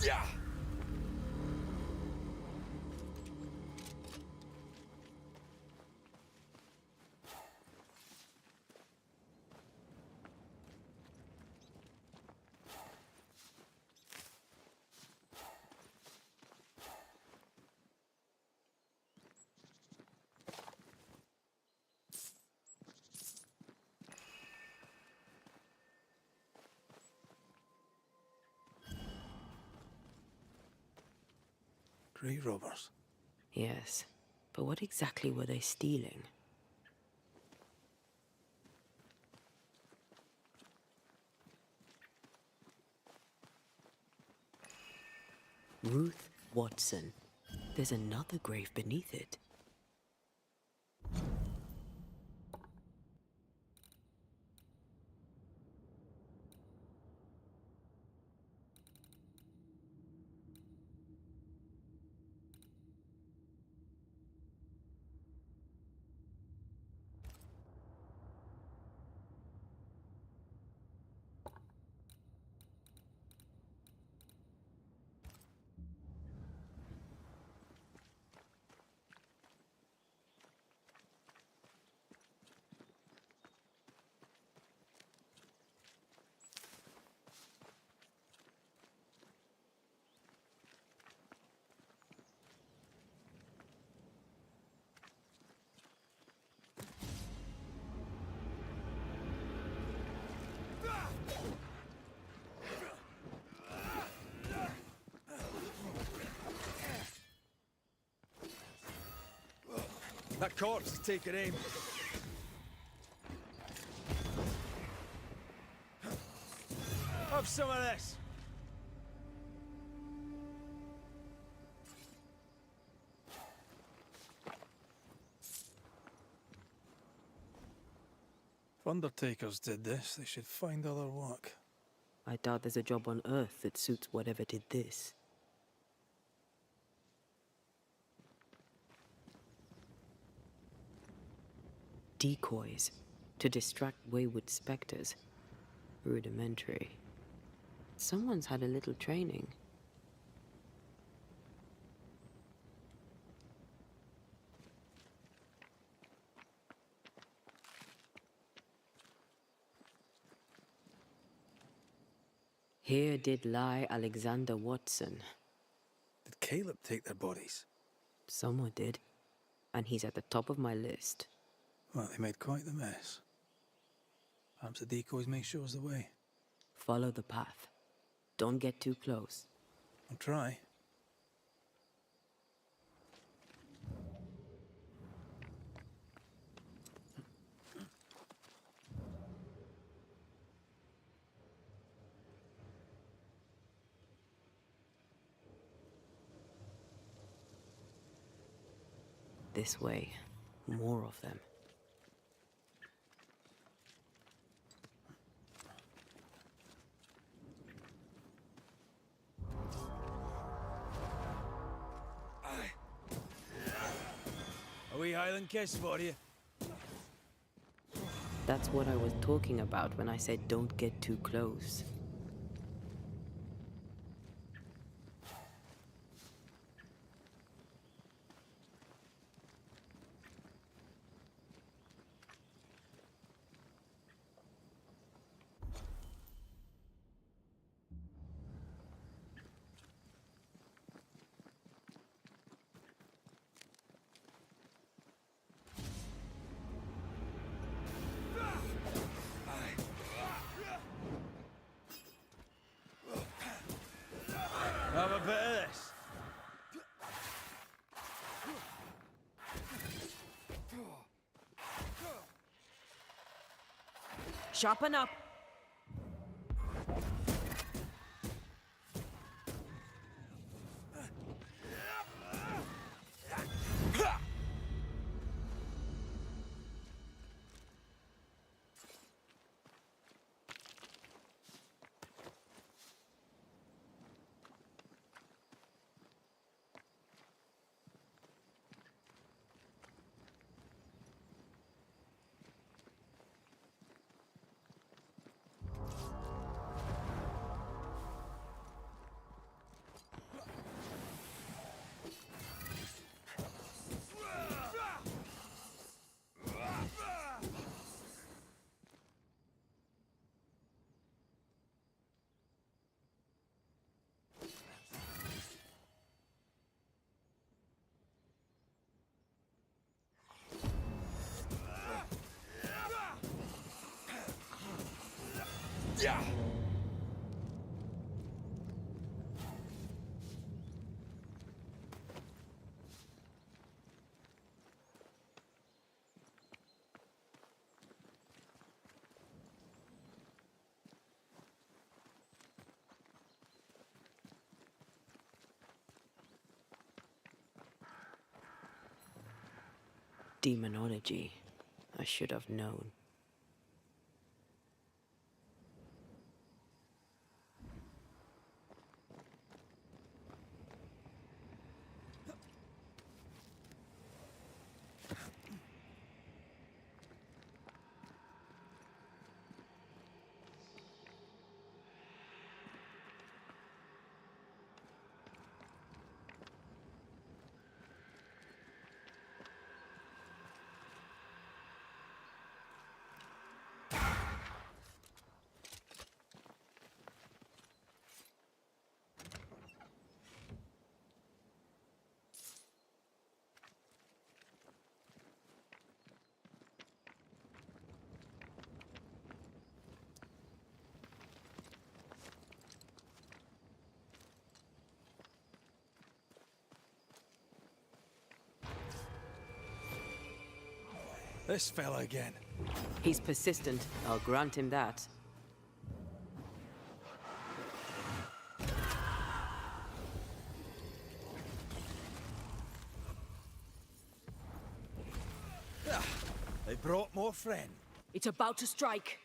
Yeah! Grave robbers. Yes, but what exactly were they stealing? Ruth Watson. There's another grave beneath it. That corpse is taking aim. Have some of this. If undertakers did this, they should find other work. I doubt there's a job on Earth that suits whatever did this. Decoys to distract wayward specters. Rudimentary. Someone's had a little training. Here did lie Alexander Watson. Did Caleb take their bodies? Someone did, and he's at the top of my list. Well, they made quite the mess. Perhaps the decoys may show us the way. Follow the path. Don't get too close. I'll try. This way. More of them. A wee Highland kiss for you. That's what I was talking about when I said don't get too close. Have a bit of this. Sharpen up! Yeah. Demonology. I should have known. This fella again. He's persistent, I'll grant him that. They brought more friend. It's about to strike.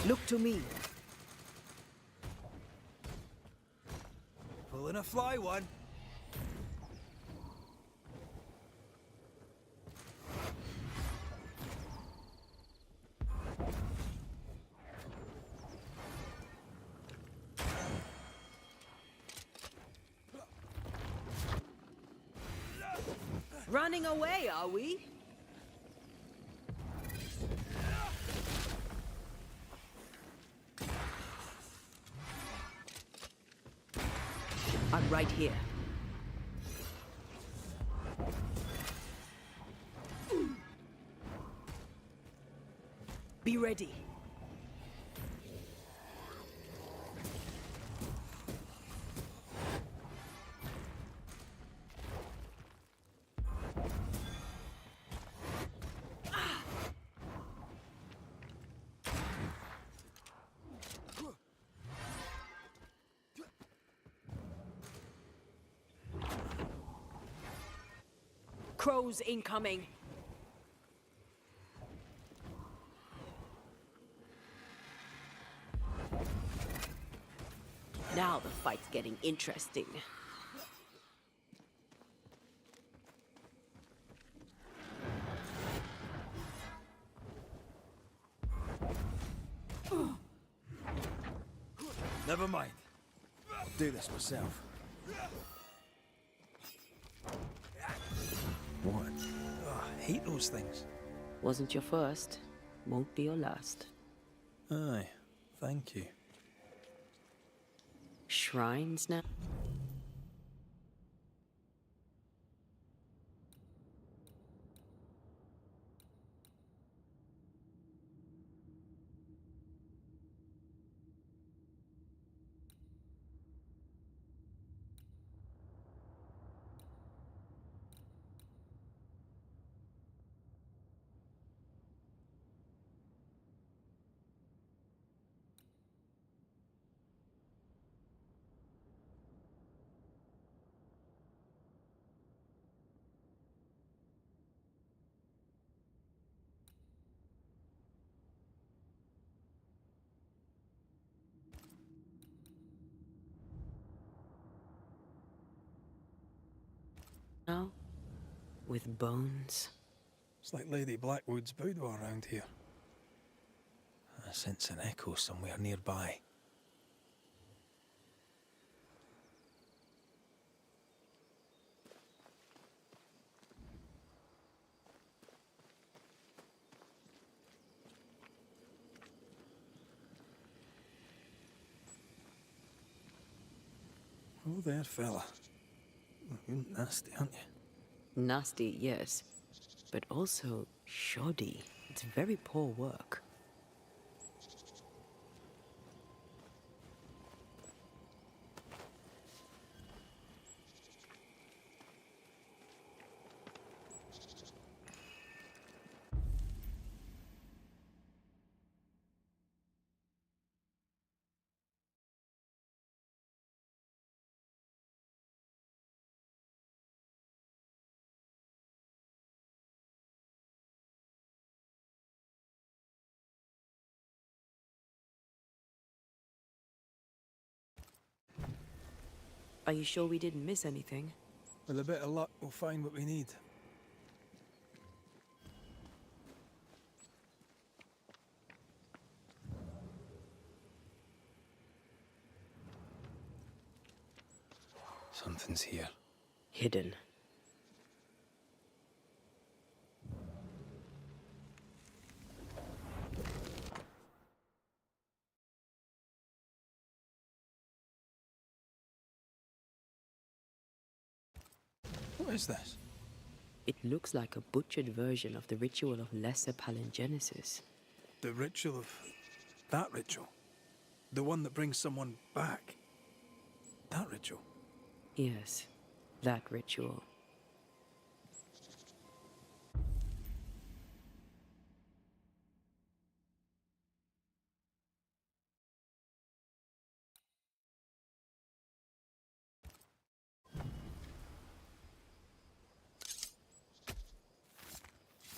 Look to me. Pulling a fly one. Running away, are we? I'm right here. Be ready. Crows incoming. Now the fight's getting interesting. Never mind. I'll do this myself. What? Oh, I hate those things. Wasn't your first, won't be your last. Aye, thank you. Shrines now? Now, with bones. It's like Lady Blackwood's boudoir around here. I sense an echo somewhere nearby. Oh there, fella. You're nasty, aren't you? Nasty, yes, but also shoddy. It's very poor work. Are you sure we didn't miss anything? With a bit of luck, we'll find what we need. Something's here. Hidden. What is this? It looks like a butchered version of the ritual of Lesser Palingenesis. The ritual of... that ritual? The one that brings someone back? That ritual? Yes, that ritual.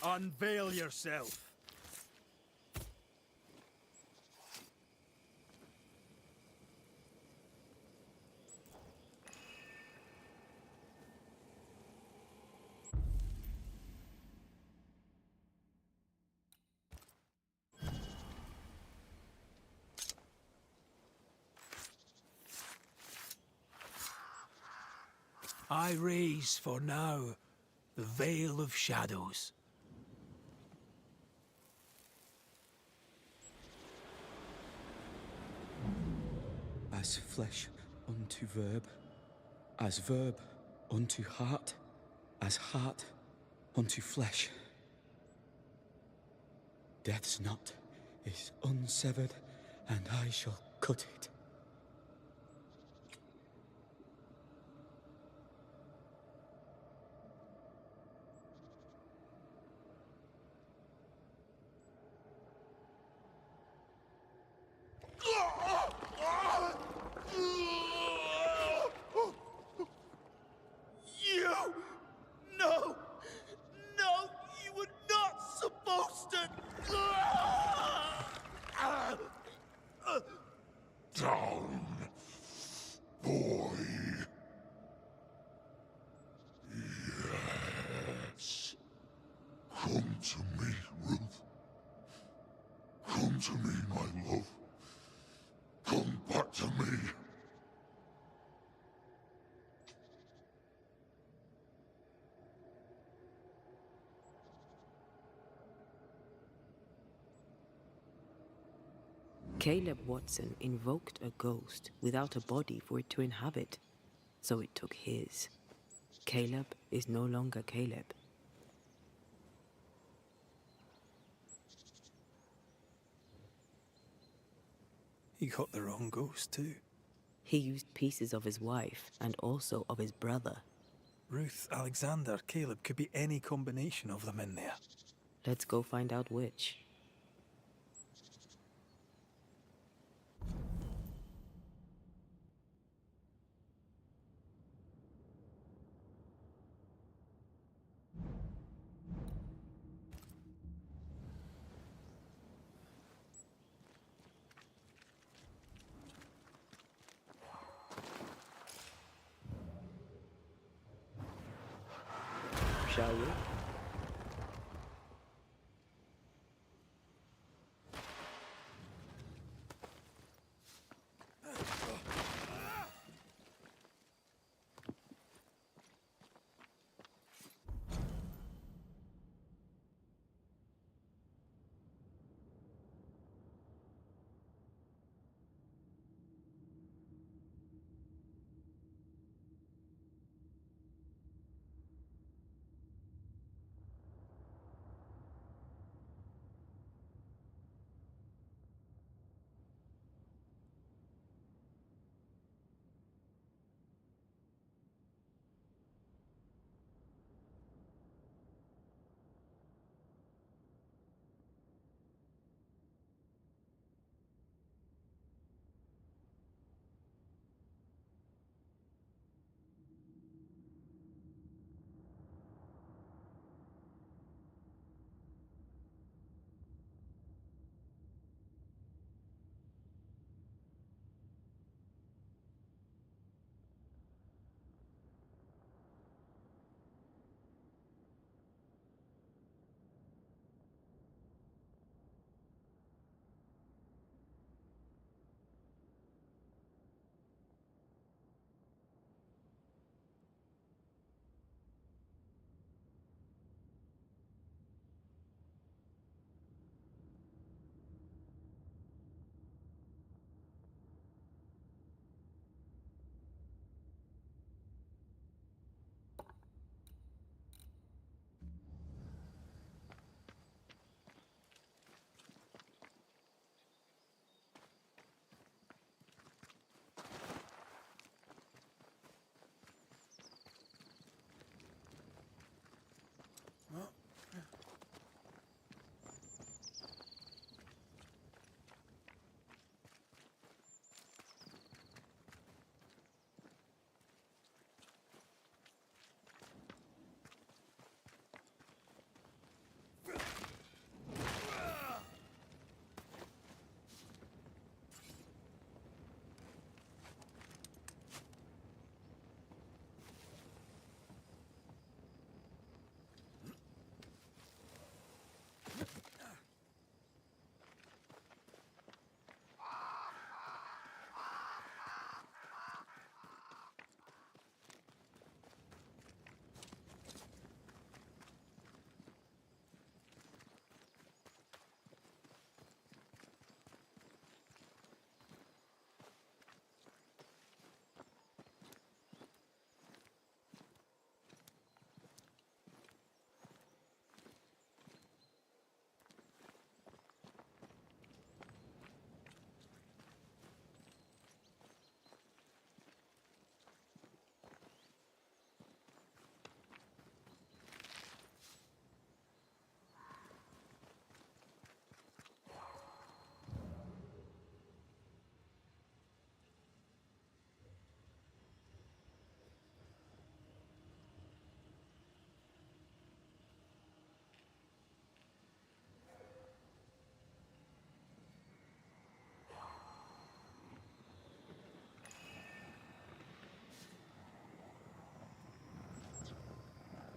Unveil yourself! I raise for now the veil of shadows. As flesh unto verb, as verb unto heart, as heart unto flesh. Death's knot is unsevered, and I shall cut it. You! No! No! You were not supposed to! Down, boy. Yes. Come to me, Ruth. Come to me, my love. Come back to me. Caleb Watson invoked a ghost without a body for it to inhabit, so it took his. Caleb is no longer Caleb. He got the wrong ghost, too. He used pieces of his wife and also of his brother. Ruth, Alexander, Caleb, could be any combination of them in there. Let's go find out which. Shall we?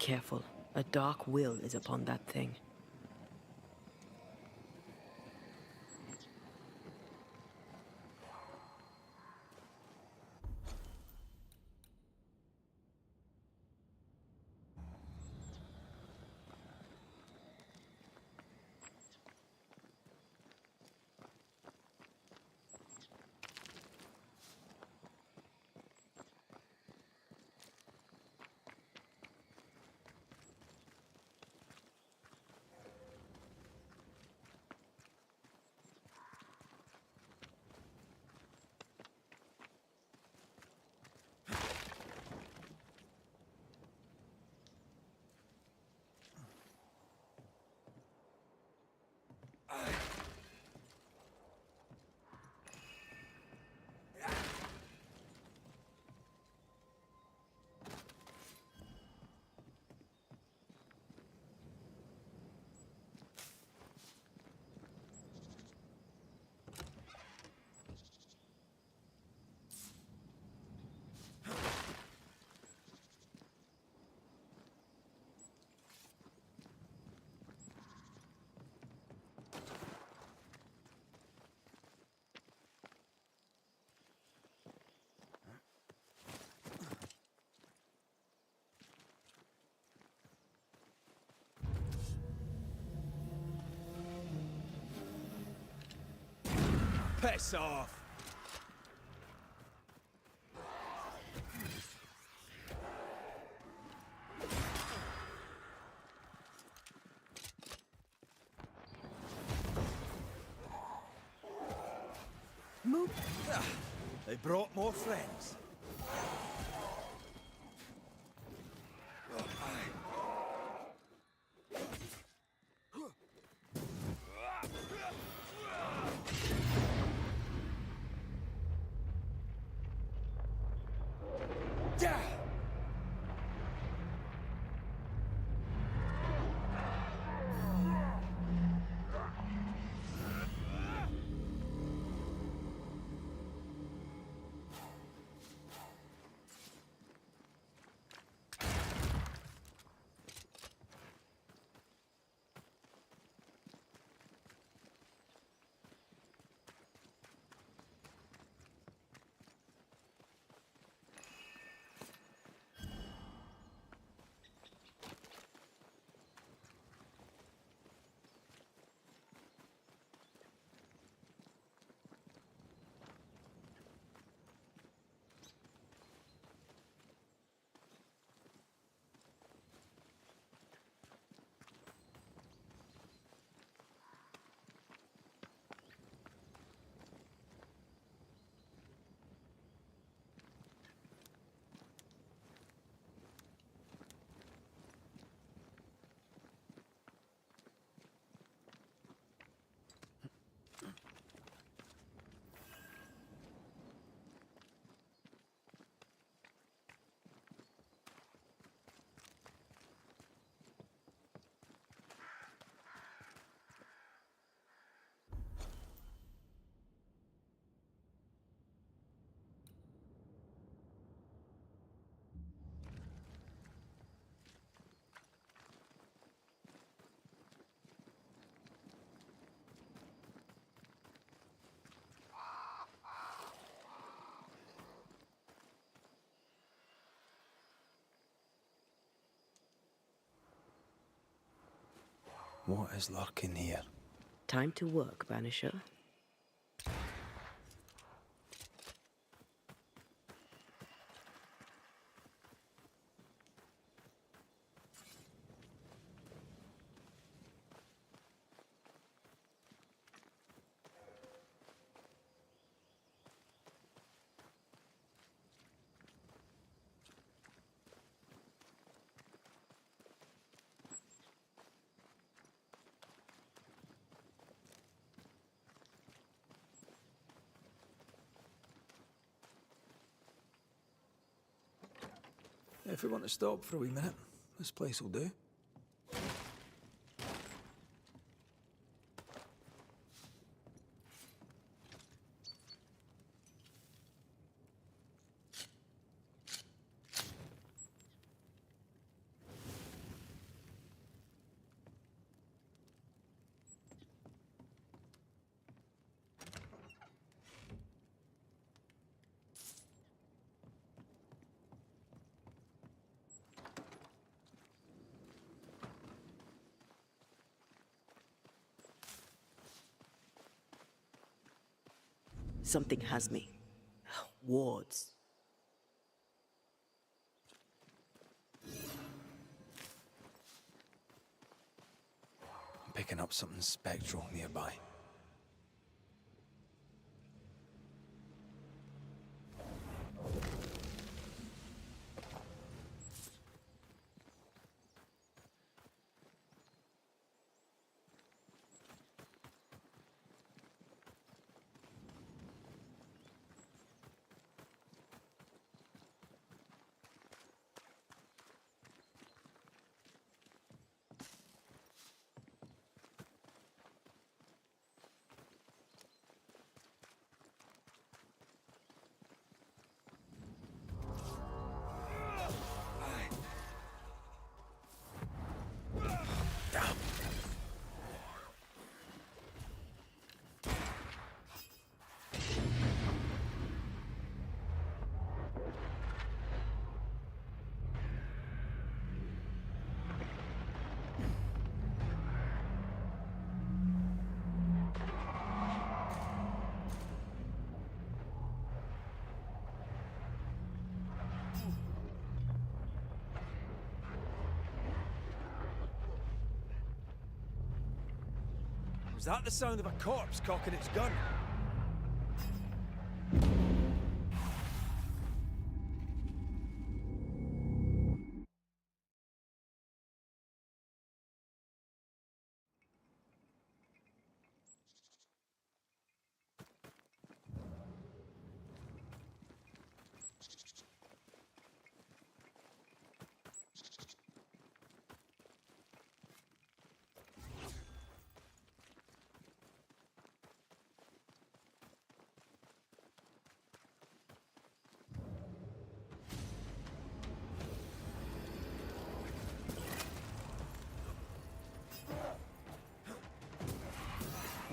careful. A dark will is upon that thing. Piss off! Move. They brought more friends. What is lurking here? Time to work, Banisher. If we want to stop for a wee minute, this place will do. Something has me. Wards. I'm picking up something spectral nearby. Was that the sound of a corpse cocking its gun?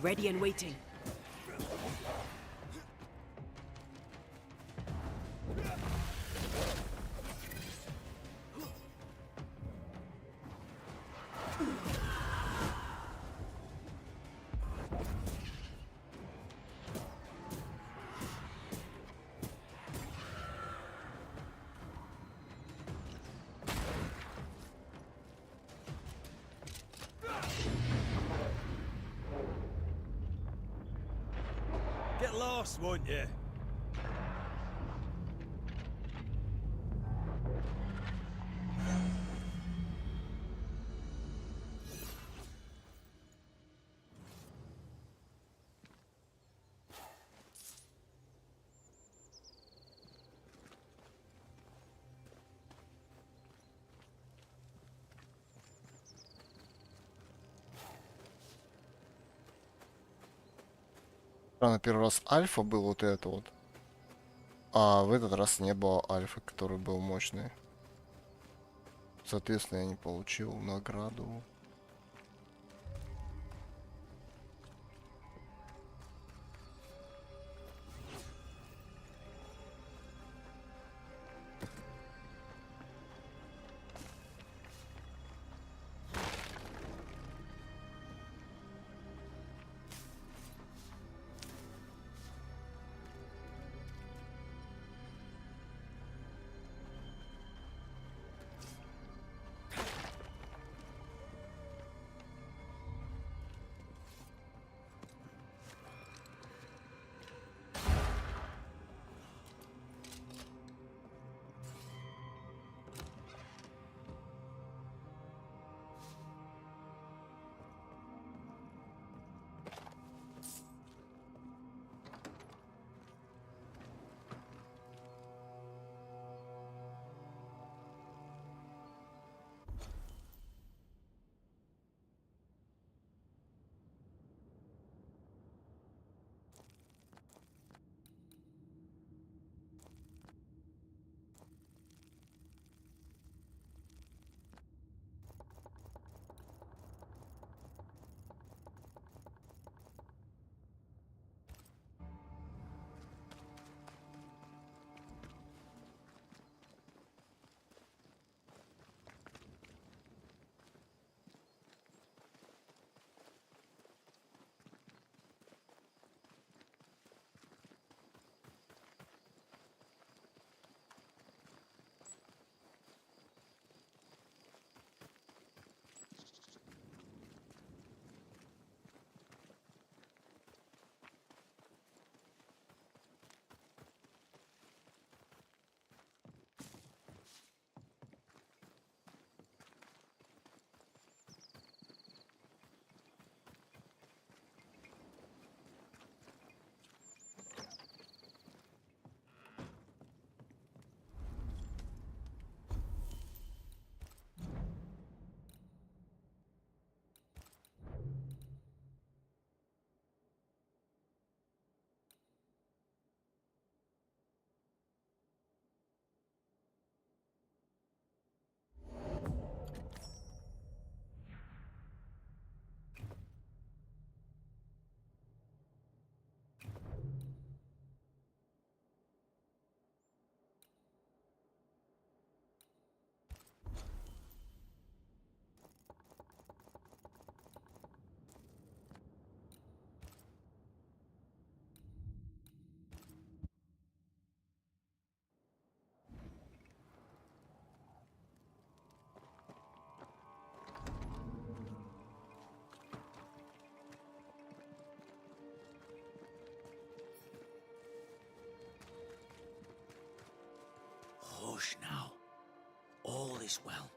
Ready and waiting. Get lost, won't you? Странно, первый раз альфа был вот это вот. А в этот раз не было альфы, который был мощный. Соответственно, я не получил награду. Hush now. All is well.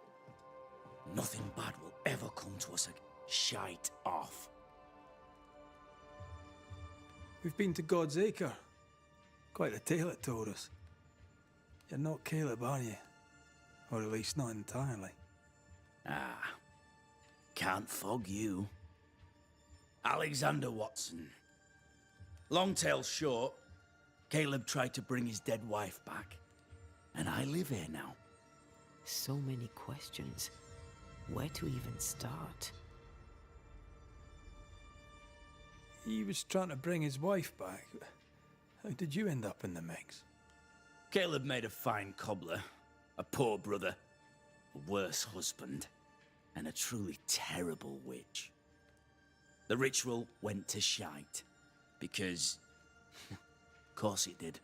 Nothing bad will ever come to us again. Shite off. We've been to God's Acre. Quite a tale it told us. You're not Caleb, are you? Or at least not entirely. Ah. Can't fog you. Alexander Watson. Long tale short, Caleb tried to bring his dead wife back. And I live here now. So many questions. Where to even start? He was trying to bring his wife back. How did you end up in the mix? Caleb made a fine cobbler, a poor brother, a worse husband, and a truly terrible witch. The ritual went to shite, because... of course it did.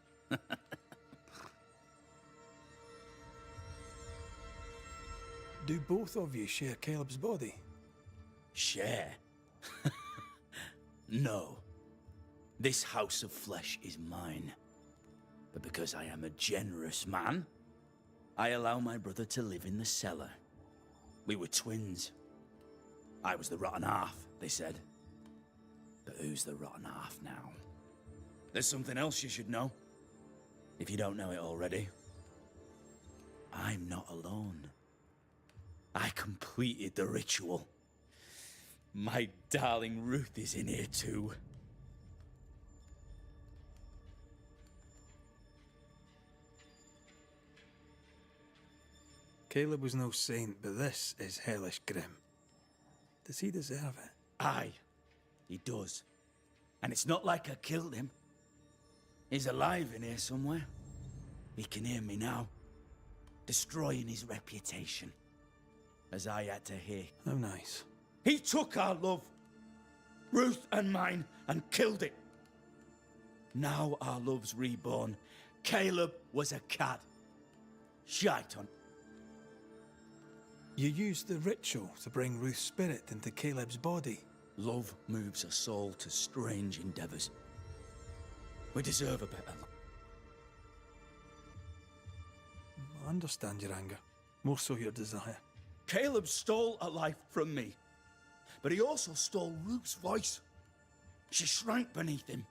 Do both of you share Caleb's body? Share? No. This house of flesh is mine. But because I am a generous man, I allow my brother to live in the cellar. We were twins. I was the rotten half, they said. But who's the rotten half now? There's something else you should know. If you don't know it already. I'm not alone. I completed the ritual. My darling Ruth is in here too. Caleb was no saint, but this is hellish grim. Does he deserve it? Aye, he does. And it's not like I killed him. He's alive in here somewhere. He can hear me now. Destroying his reputation. As I had to hear. How nice. He took our love, Ruth and mine, and killed it. Now our love's reborn. Caleb was a cad. Shite on. You used the ritual to bring Ruth's spirit into Caleb's body. Love moves a soul to strange endeavors. We deserve a better life. I understand your anger. More so your desire. Caleb stole a life from me. But he also stole Ruth's voice. She shrank beneath him.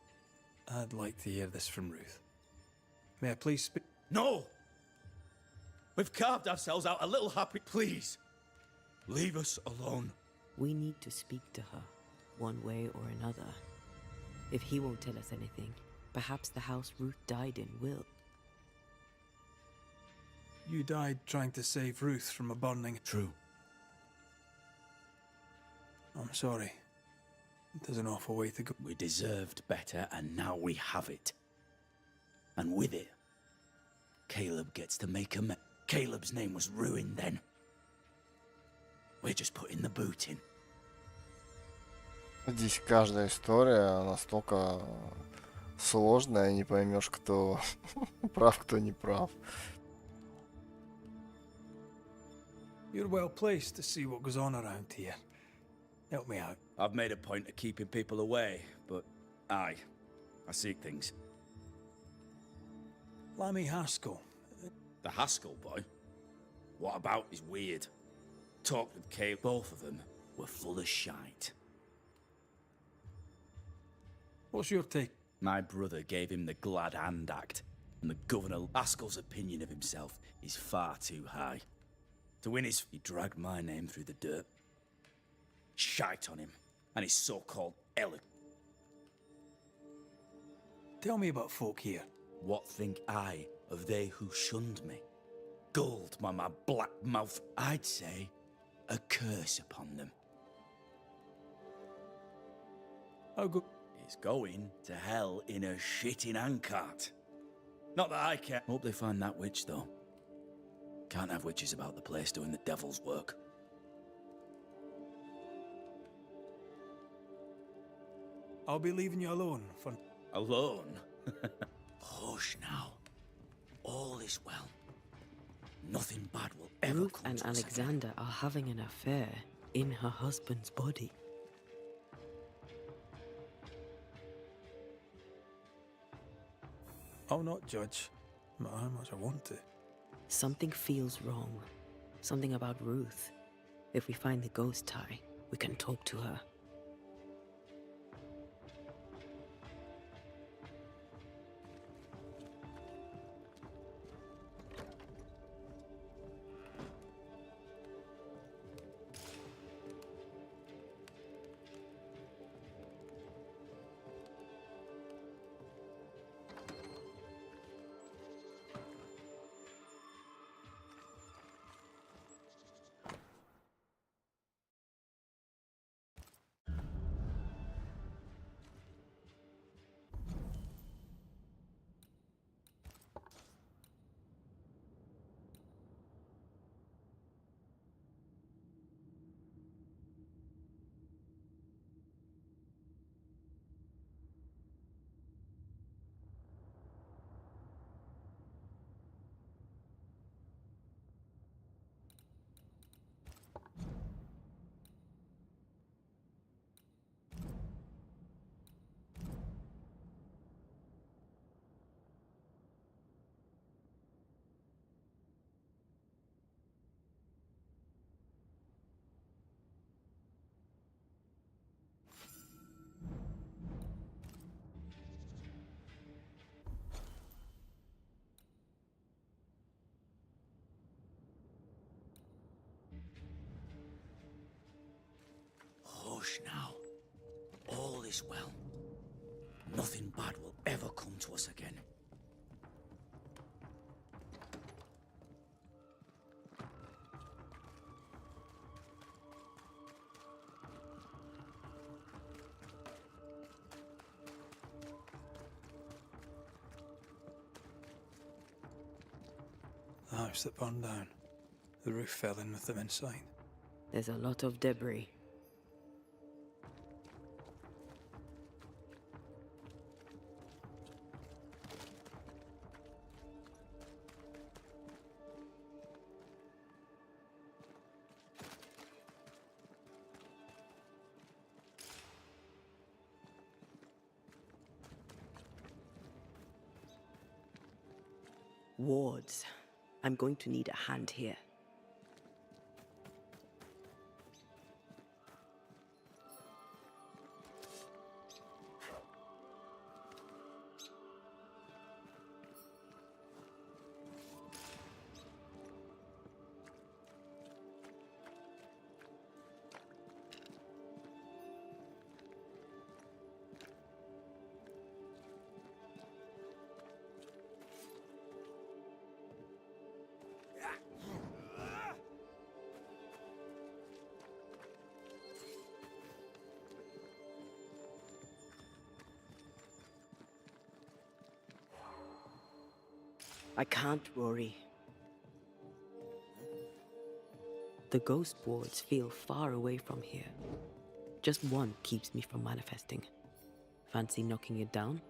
I'd like to hear this from Ruth. May I please speak? No! We've carved ourselves out a little happy. Please, leave us alone. We need to speak to her, one way or another. If he won't tell us anything, perhaps the house Ruth died in will. You died trying to save Ruth from a burning... True. I'm sorry. There's an awful way to go. We deserved better, and now we have it. And with it, Caleb gets to make a Caleb's name was ruined then. We're just putting the boot in. Здесь каждая история настолько сложная, не поймешь, кто прав, кто не прав. You're well placed to see what goes on around here. Help me out. I've made a point of keeping people away, but aye, I seek things. Lammy Haskell. The Haskell boy? What about is weird. Talked with Caleb. Both of them were full of shite. What's your take? My brother gave him the glad hand act, and the Governor Haskell's opinion of himself is far too high. To win his, he dragged my name through the dirt. Shite on him, and his so-called eloquence. Tell me about folk here. What think I of they who shunned me? Gulled by my black mouth, I'd say a curse upon them. How good? He's going to hell in a shitting handcart. Not that I care. Hope they find that witch, though. Can't have witches about the place doing the devil's work. I'll be leaving you alone for... Alone? Hush now. All is well. Nothing bad will ever Ruth come and to us Alexander are having an affair in her husband's body. I'll not judge, no matter how much I want to. Something feels wrong. Something about Ruth. If we find the ghost tie, we can talk to her. Hush now. All is well. Nothing bad will ever come to us again. The house that burned down. The roof fell in with them inside. There's a lot of debris. Wards. I'm going to need a hand here. I can't, Rory. The ghost wards feel far away from here. Just one keeps me from manifesting. Fancy knocking it down?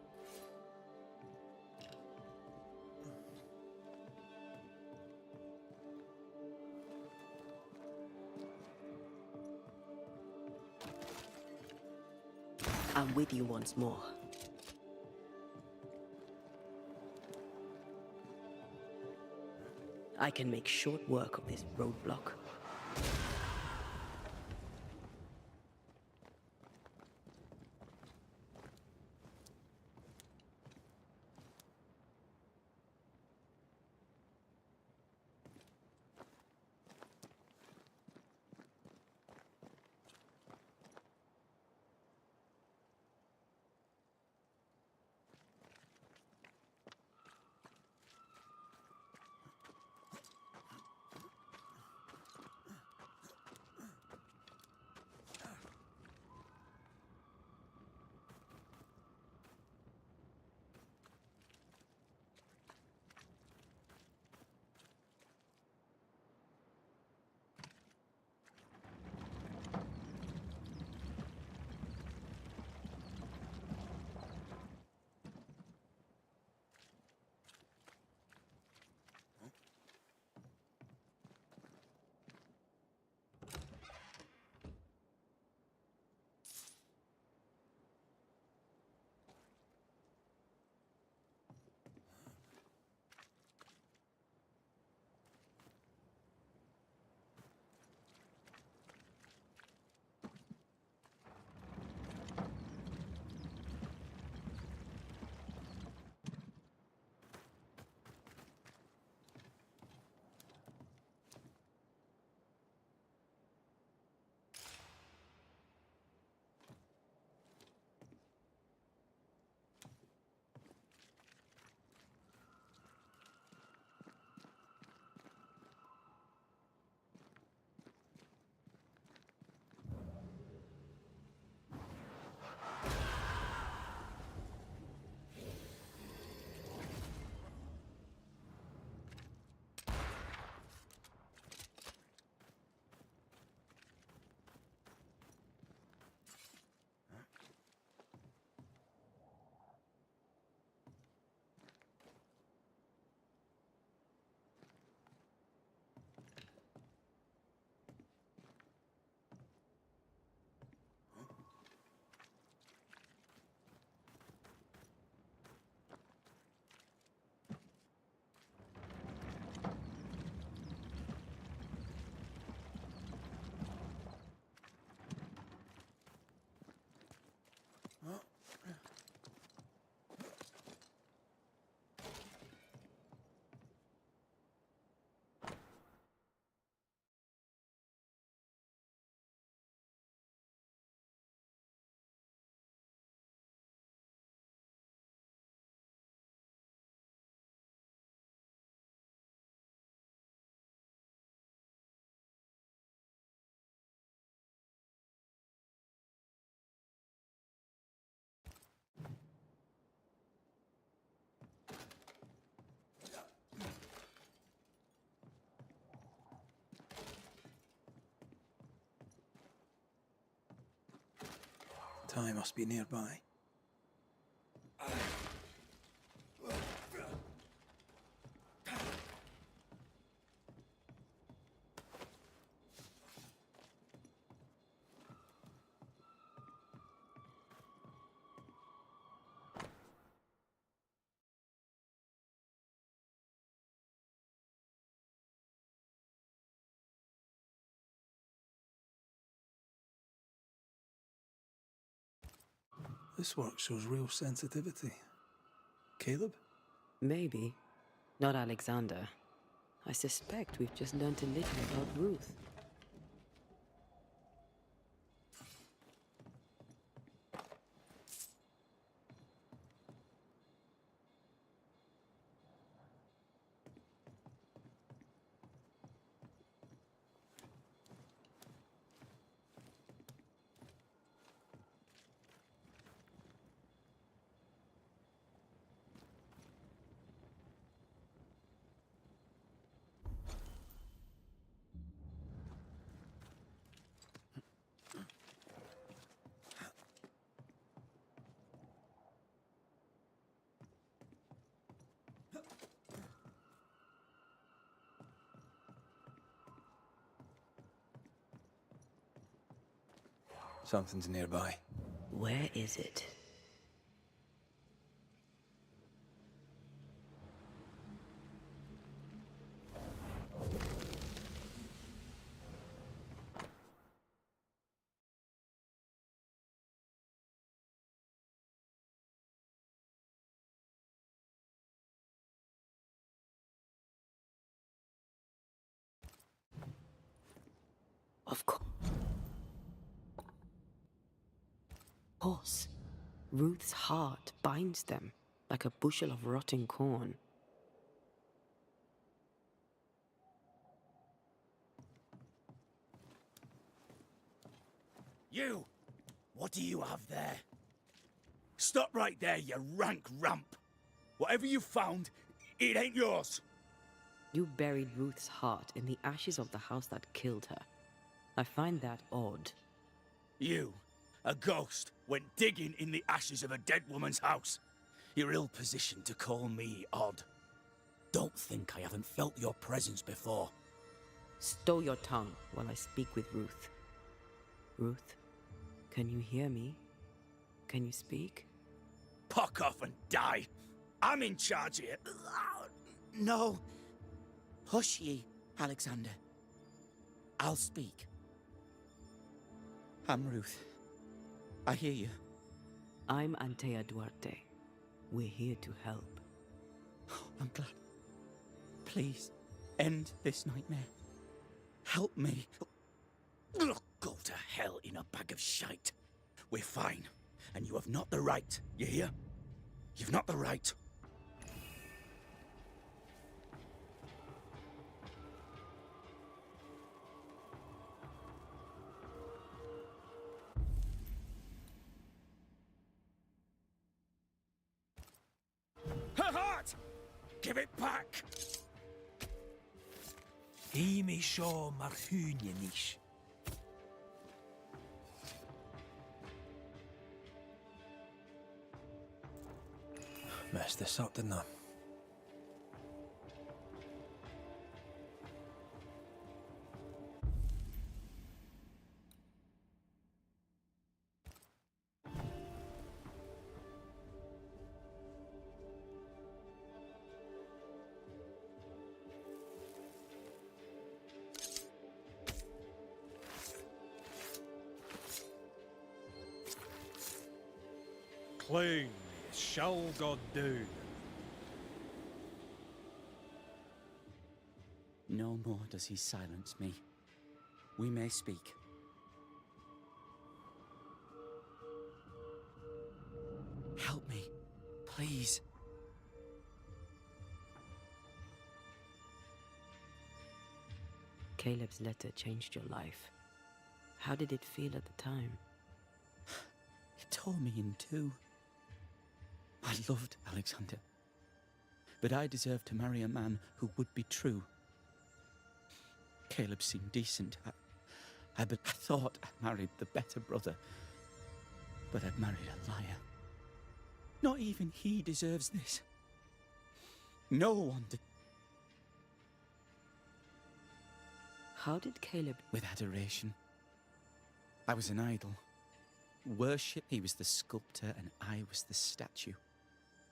I'm with you once more. I can make short work of this roadblock. Ty must be nearby. This work shows real sensitivity. Caleb? Maybe. Not Alexander. I suspect we've just learned a little about Ruth. Something's nearby. Where is it? Of course. Ruth's heart binds them like a bushel of rotting corn. You! What do you have there? Stop right there, you rank ramp! Whatever you found, it ain't yours! You buried Ruth's heart in the ashes of the house that killed her. I find that odd. You, a ghost, went digging in the ashes of a dead woman's house. You're ill-positioned to call me odd. Don't think I haven't felt your presence before. Stow your tongue while I speak with Ruth. Ruth, can you hear me? Can you speak? Pock off and die! I'm in charge here. No. Hush ye, Alexander. I'll speak. I'm Ruth. I hear you. I'm Antea Duarte. We're here to help. I'm glad. Please, end this nightmare. Help me. Go to hell in a bag of shite. We're fine, and you have not the right, you hear? You've not the right. Her heart! Give it back! Imi seo mar húne níos. Messed this up, didn't I? Clown, shall God do? No more does he silence me. We may speak. Help me, please. Caleb's letter changed your life. How did it feel at the time? It tore me in two. I loved Alexander, but I deserved to marry a man who would be true. Caleb seemed decent. I thought I married the better brother, But I've married a liar. Not even he deserves this. No one did. How did Caleb... With adoration. I was an idol. Worship, he was the sculptor and I was the statue.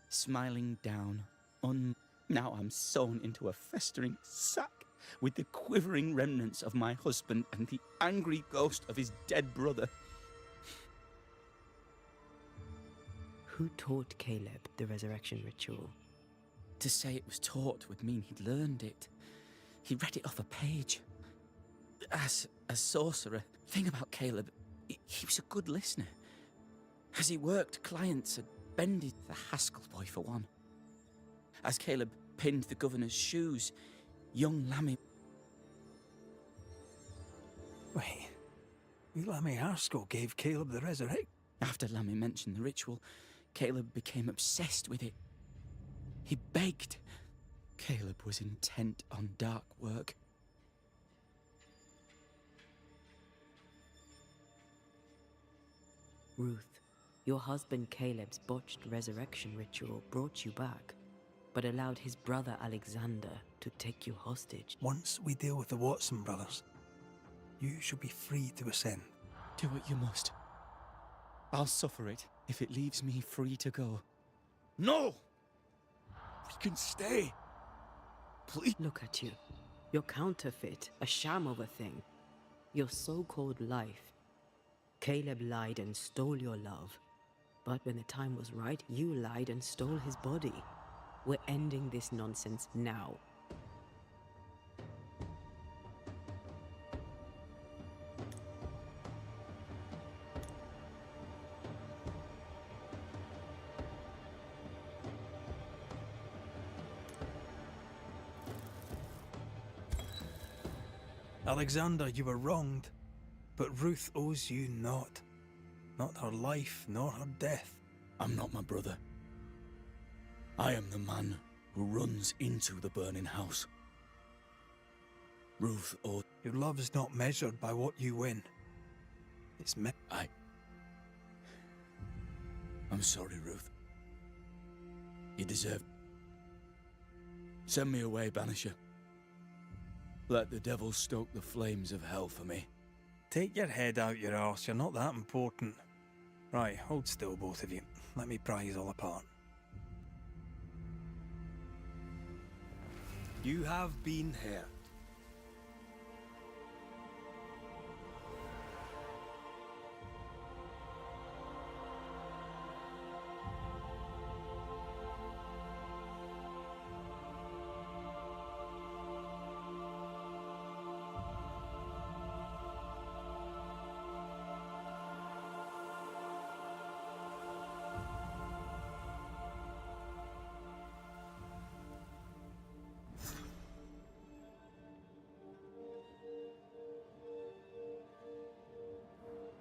Smiling down, Now I'm sewn into a festering sack with the quivering remnants of my husband and the angry ghost of his dead brother. Who taught Caleb the resurrection ritual? To say it was taught would mean he'd learned it. He read it off a page. As a sorcerer, thing about Caleb, he was a good listener. As he worked, clients had bended the Haskell boy for one. As Caleb pinned the governor's shoes, young Lammy... Wait, Lammy Haskell gave Caleb the resurrection? After Lammy mentioned the ritual, Caleb became obsessed with it. He begged. Caleb was intent on dark work. Ruth, your husband Caleb's botched resurrection ritual brought you back, but allowed his brother Alexander to take you hostage. Once we deal with the Watson brothers, you shall be free to ascend. Do what you must. I'll suffer it if it leaves me free to go. No! We can stay. Please. Look at you. You're counterfeit, a sham of a thing. Your so-called life. Caleb lied and stole your love. But when the time was right, you lied and stole his body. We're ending this nonsense now. Alexander, you were wronged, but Ruth owes you naught. Not her life, nor her death. I'm not my brother. I am the man who runs into the burning house. Ruth owed... Your love's not measured by what you win. It's I'm sorry, Ruth. You deserve... Send me away, Banisher. Let the devil stoke the flames of hell for me. Take your head out your arse, you're not that important. Right, hold still, both of you. Let me pry you all apart. You have been here.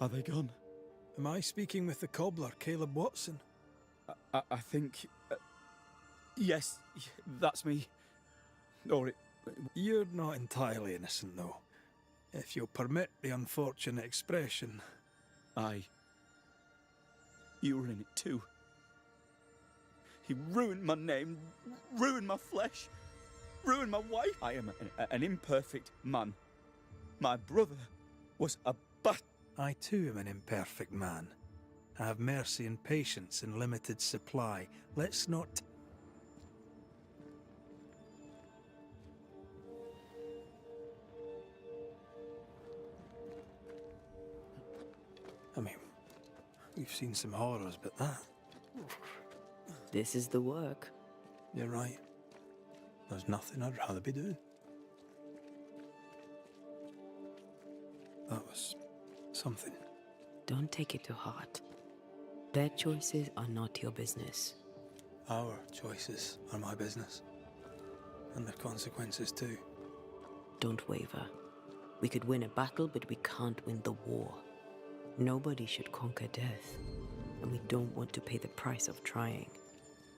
Are they gone? Am I speaking with the cobbler, Caleb Watson? I think... yes, that's me. Or it... You're not entirely innocent, though. If you'll permit the unfortunate expression. Aye. You were in it too. He ruined my name, ruined my flesh, ruined my wife. I am an imperfect man. My brother was a I too am an imperfect man. I have mercy and patience in limited supply. Let's not... I mean, we've seen some horrors, but that... This is the work. You're right. There's nothing I'd rather be doing. That was... something. Don't take it to heart. Their choices are not your business. Our choices are my business. And their consequences too. Don't waver. We could win a battle, but we can't win the war. Nobody should conquer death. And we don't want to pay the price of trying.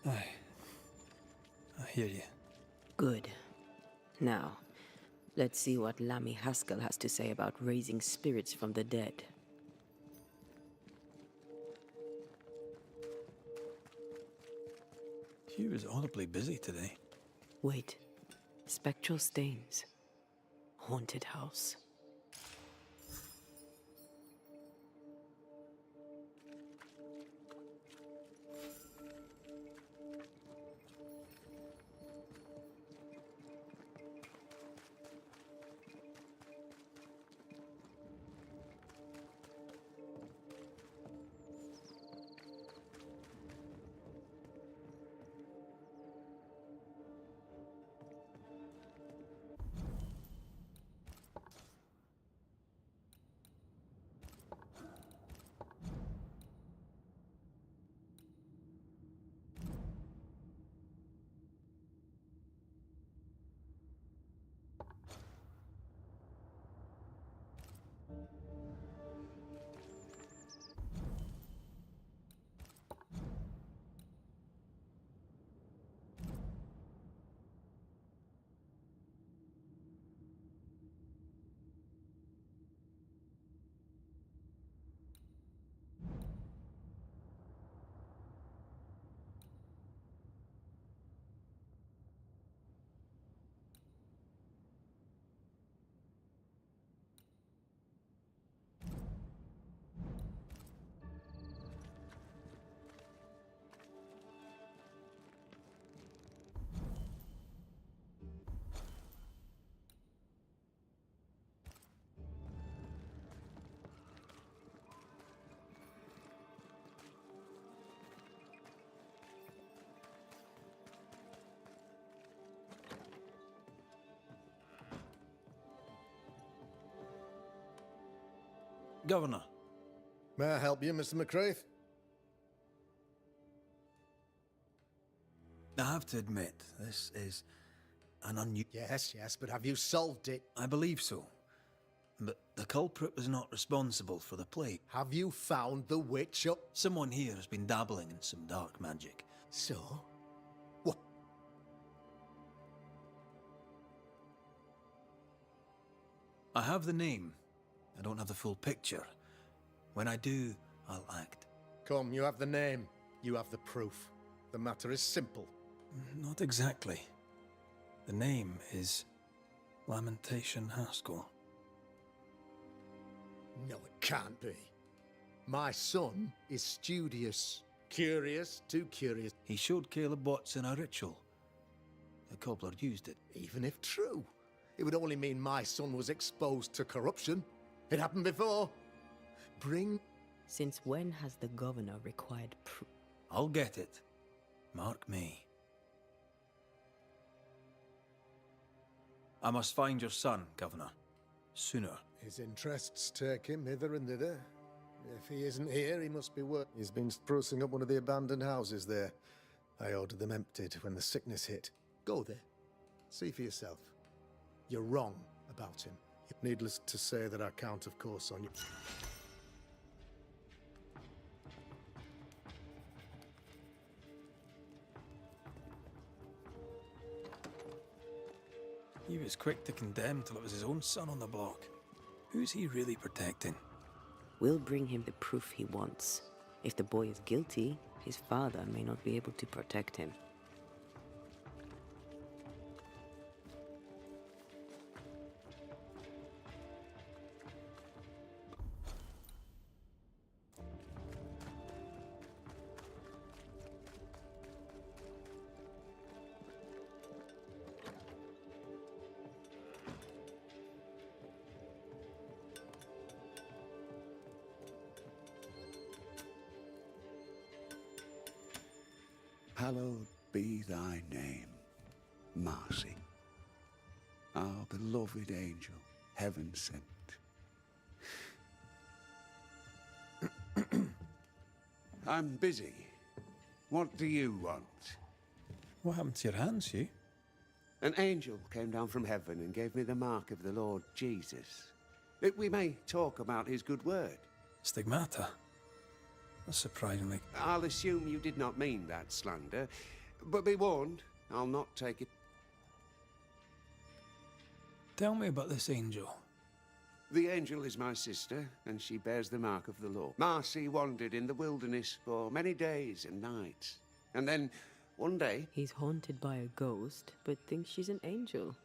Aye. I hear you. Good. Now, let's see what Lammy Haskell has to say about raising spirits from the dead. He was audibly busy today. Wait. Spectral stains. Haunted house. Governor. May I help you, Mr. McCraith? I have to admit, this is an unusual... Yes, but have you solved it? I believe so. But the culprit was not responsible for the plague. Have you found the witch up? Someone here has been dabbling in some dark magic. So? What? I have the name. I don't have the full picture. When I do, I'll act. Come, you have the name. You have the proof. The matter is simple. Not exactly. The name is Lamentation Haskell. No, it can't be. My son is studious. Curious, too curious. He showed Caleb Watson a ritual. The cobbler used it. Even if true, it would only mean my son was exposed to corruption. It happened before. Bring... Since when has the governor required proof? I'll get it. Mark me. I must find your son, Governor. Sooner. His interests take him hither and thither. If he isn't here, he must be work. He's been sprucing up one of the abandoned houses there. I ordered them emptied when the sickness hit. Go there. See for yourself. You're wrong about him. Needless to say that I count, of course, on you. He was quick to condemn till it was his own son on the block. Who's he really protecting? We'll bring him the proof he wants. If the boy is guilty, his father may not be able to protect him. Hallowed be thy name, Marcy, our beloved angel, heaven sent. I'm busy. What do you want? What happened to your hands, Hugh? An angel came down from heaven and gave me the mark of the Lord Jesus, that we may talk about his good word. Stigmata? That's surprisingly... I'll assume you did not mean that slander, but be warned, I'll not take it. Tell me about this angel. The angel is my sister, and she bears the mark of the law. Marcy wandered in the wilderness for many days and nights, and then One day. He's haunted by a ghost, but thinks she's an angel.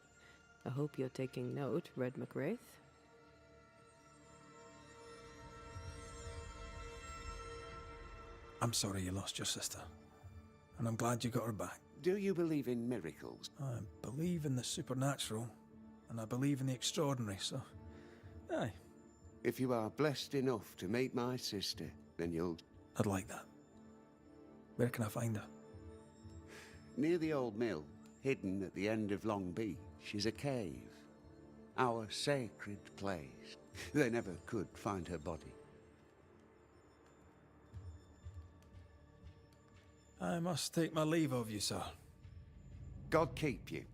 I hope you're taking note, Red McWraith. I'm sorry you lost your sister. And I'm glad you got her back. Do you believe in miracles? I believe in the supernatural, and I believe in the extraordinary, so... Aye. If you are blessed enough to meet my sister, then you'll... I'd like that. Where can I find her? Near the old mill, hidden at the end of Long Beach, is a cave. Our sacred place. They never could find her body. I must take my leave of you, sir. God keep you.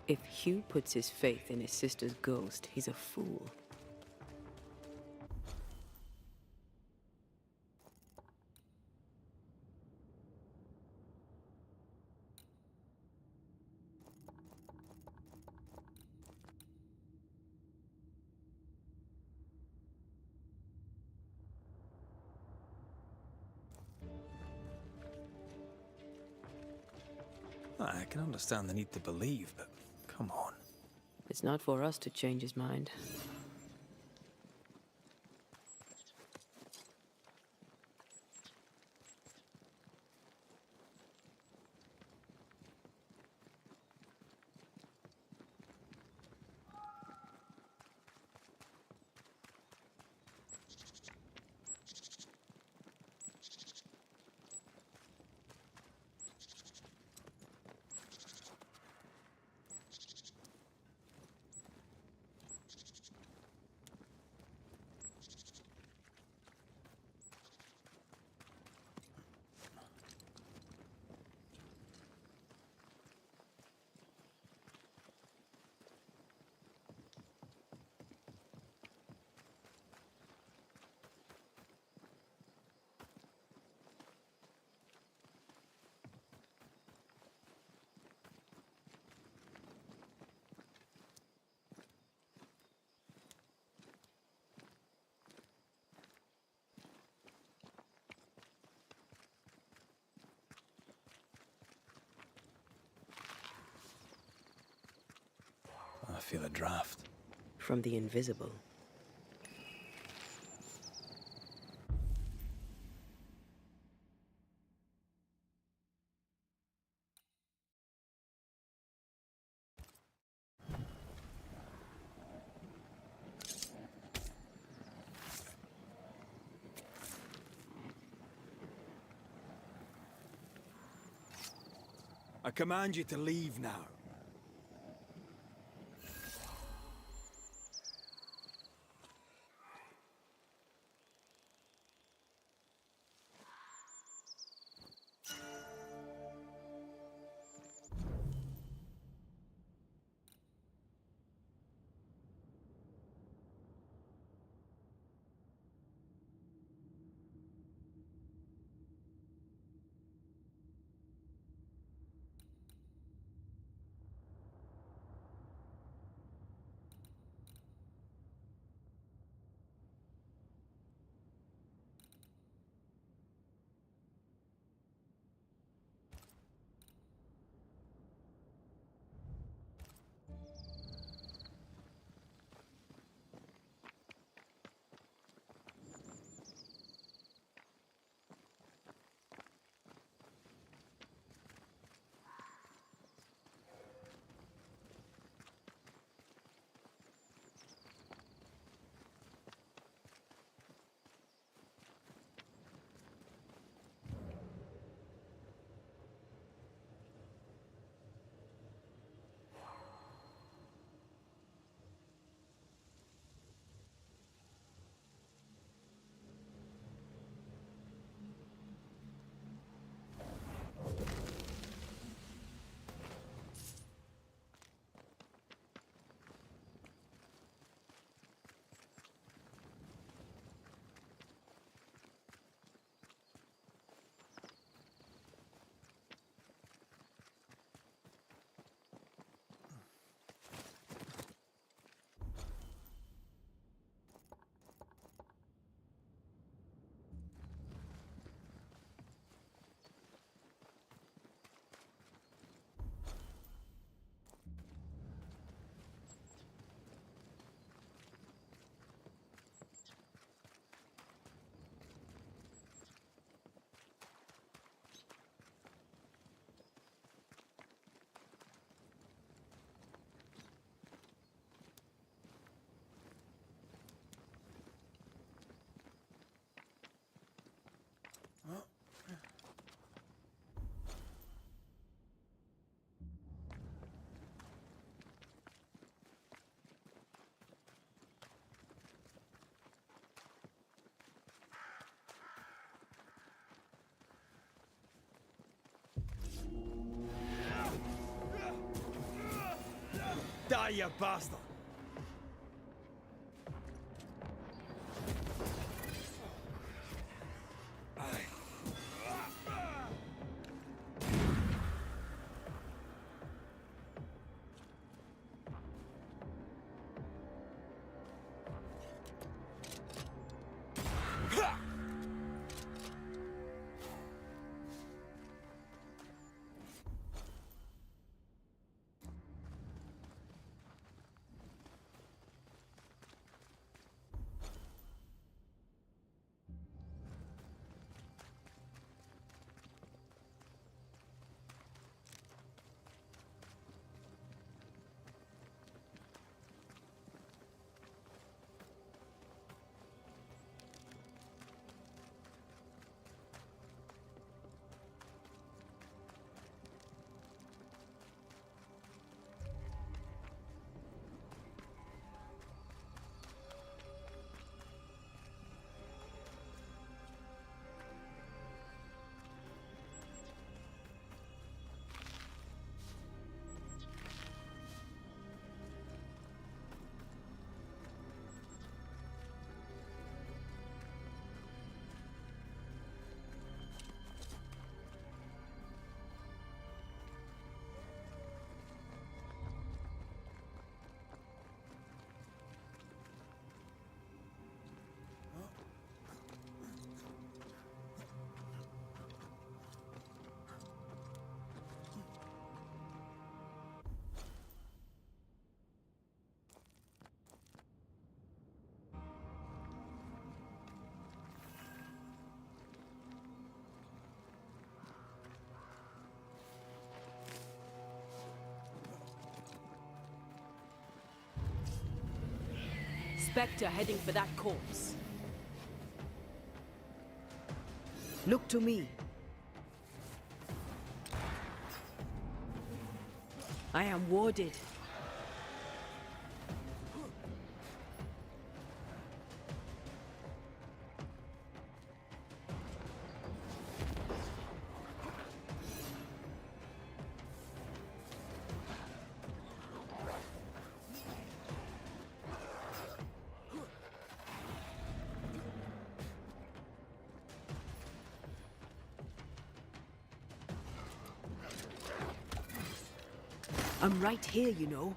If Hugh puts his faith in his sister's ghost, he's a fool. I can understand the need to believe, but come on. It's not for us to change his mind. I feel a draft. From the invisible. I command you to leave now. Die, you bastard! Spectre heading for that corpse. Look to me. I am warded. I'm right here, you know.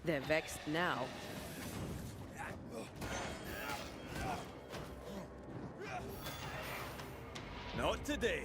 They're vexed now. Not today.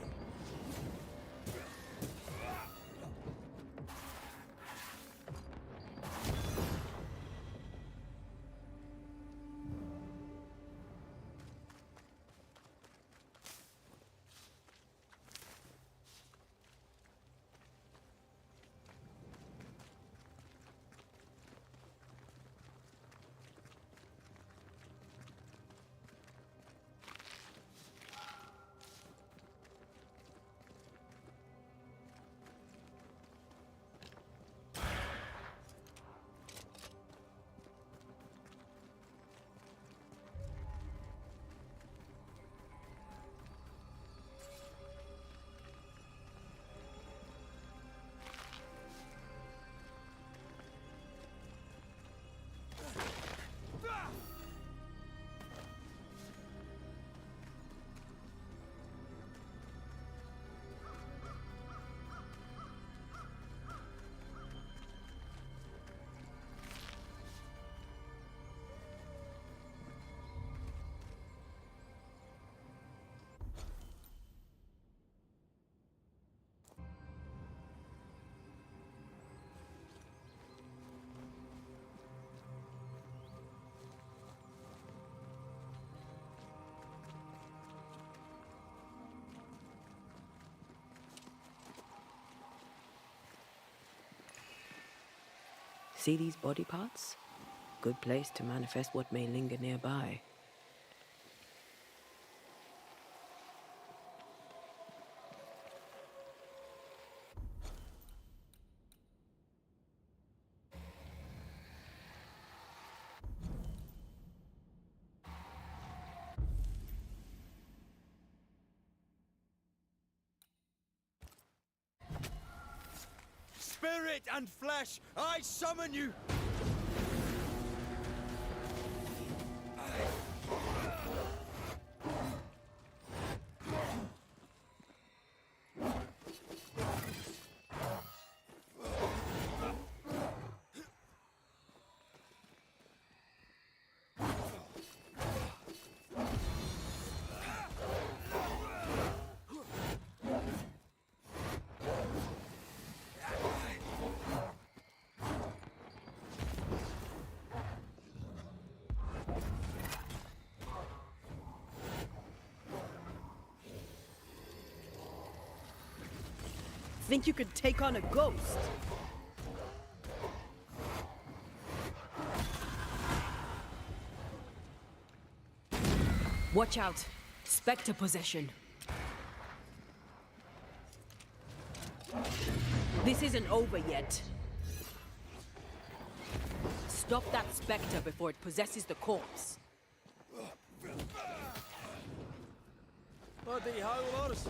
See these body parts? Good place to manifest what may linger nearby. spirit and flesh, I summon you. Think you could take on a ghost? Watch out. Spectre possession. This isn't over yet. Stop that spectre before it possesses the corpse. Bloody howlers!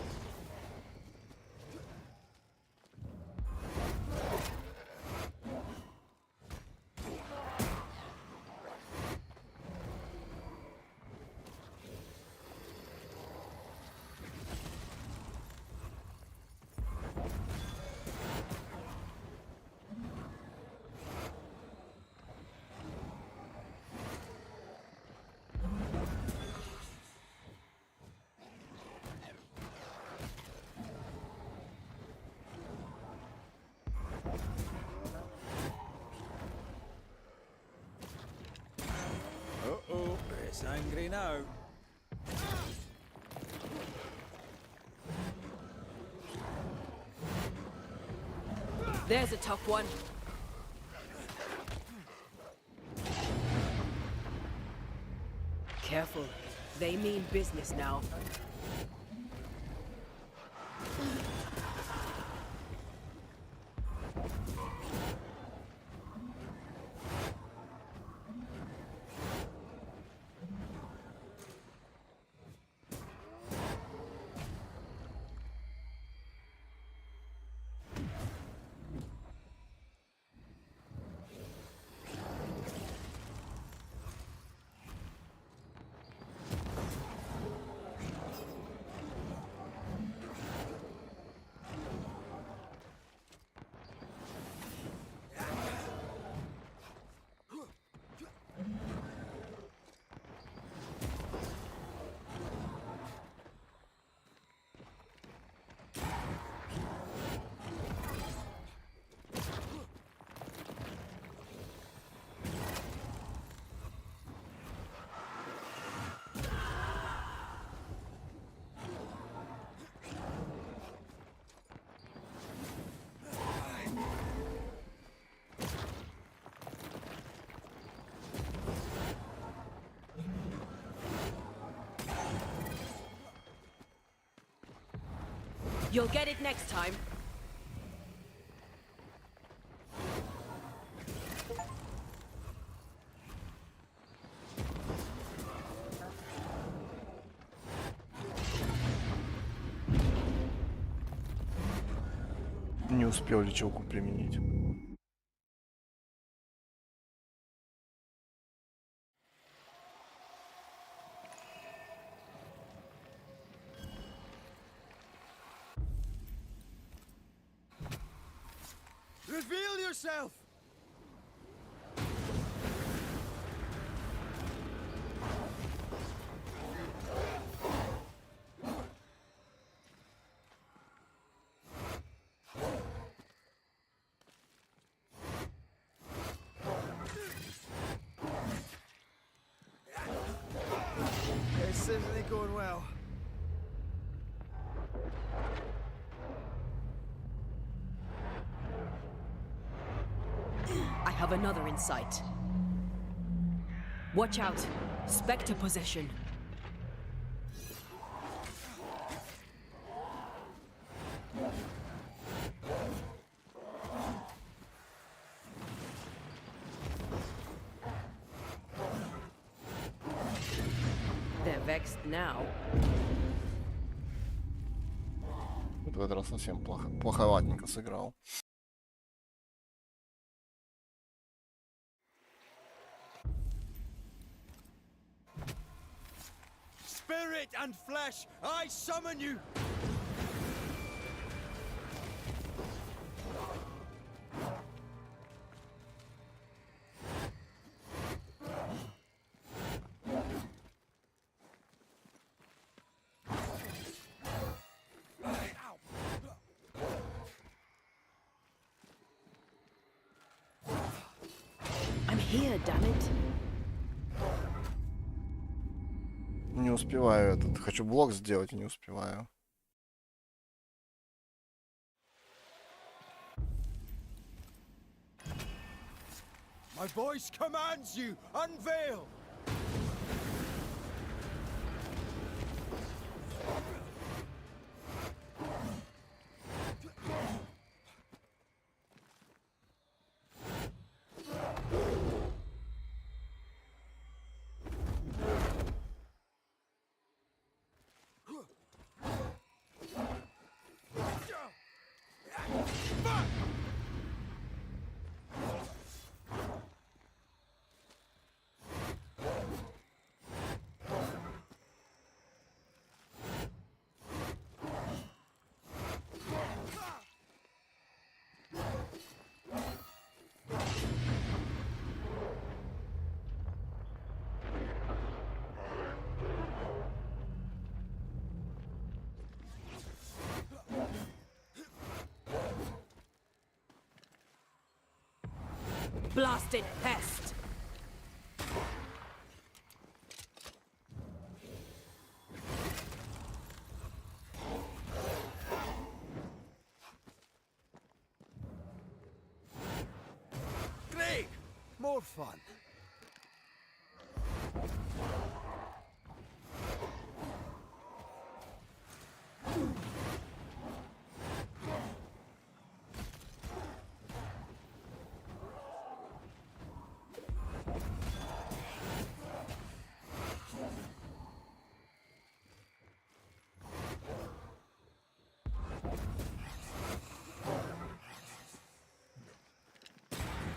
Uh-oh, it's angry now. There's a tough one. Careful. They mean business now. You'll get it next time. Не успел лечилку применить. Reveal yourself! This isn't going well. I have another in sight. Watch out. Spectre possession. They're vexed now. Вот в этот раз совсем плохо. Плоховатенько сыграл. spirit and flesh, I summon you! I'm here, damn it. Не успеваю этот. Хочу блок сделать и не успеваю. My voice commands you, unveil! Blasted pest! Great! More fun.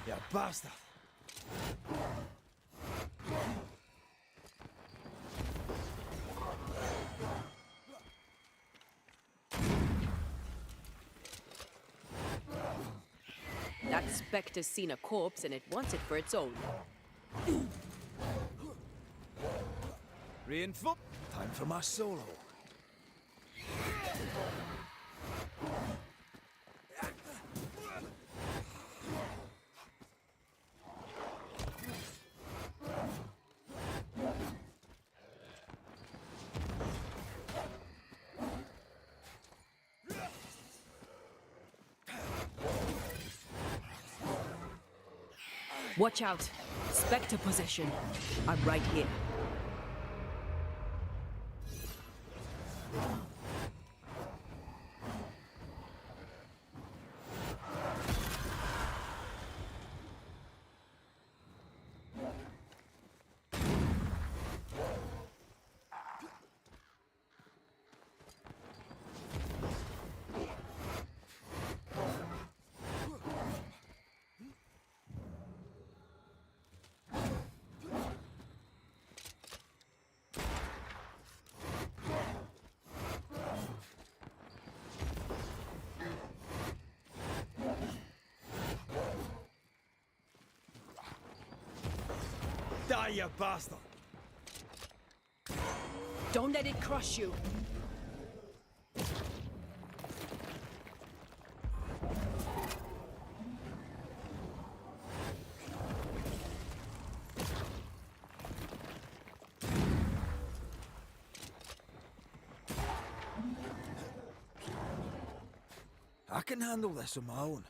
You bastard! That spectre's seen a corpse and it wants it for its own. Reinforce. Time for my solo. Watch out. Spectre possession. I'm right here. Die, you bastard! Don't let it crush you. I can handle this on my own.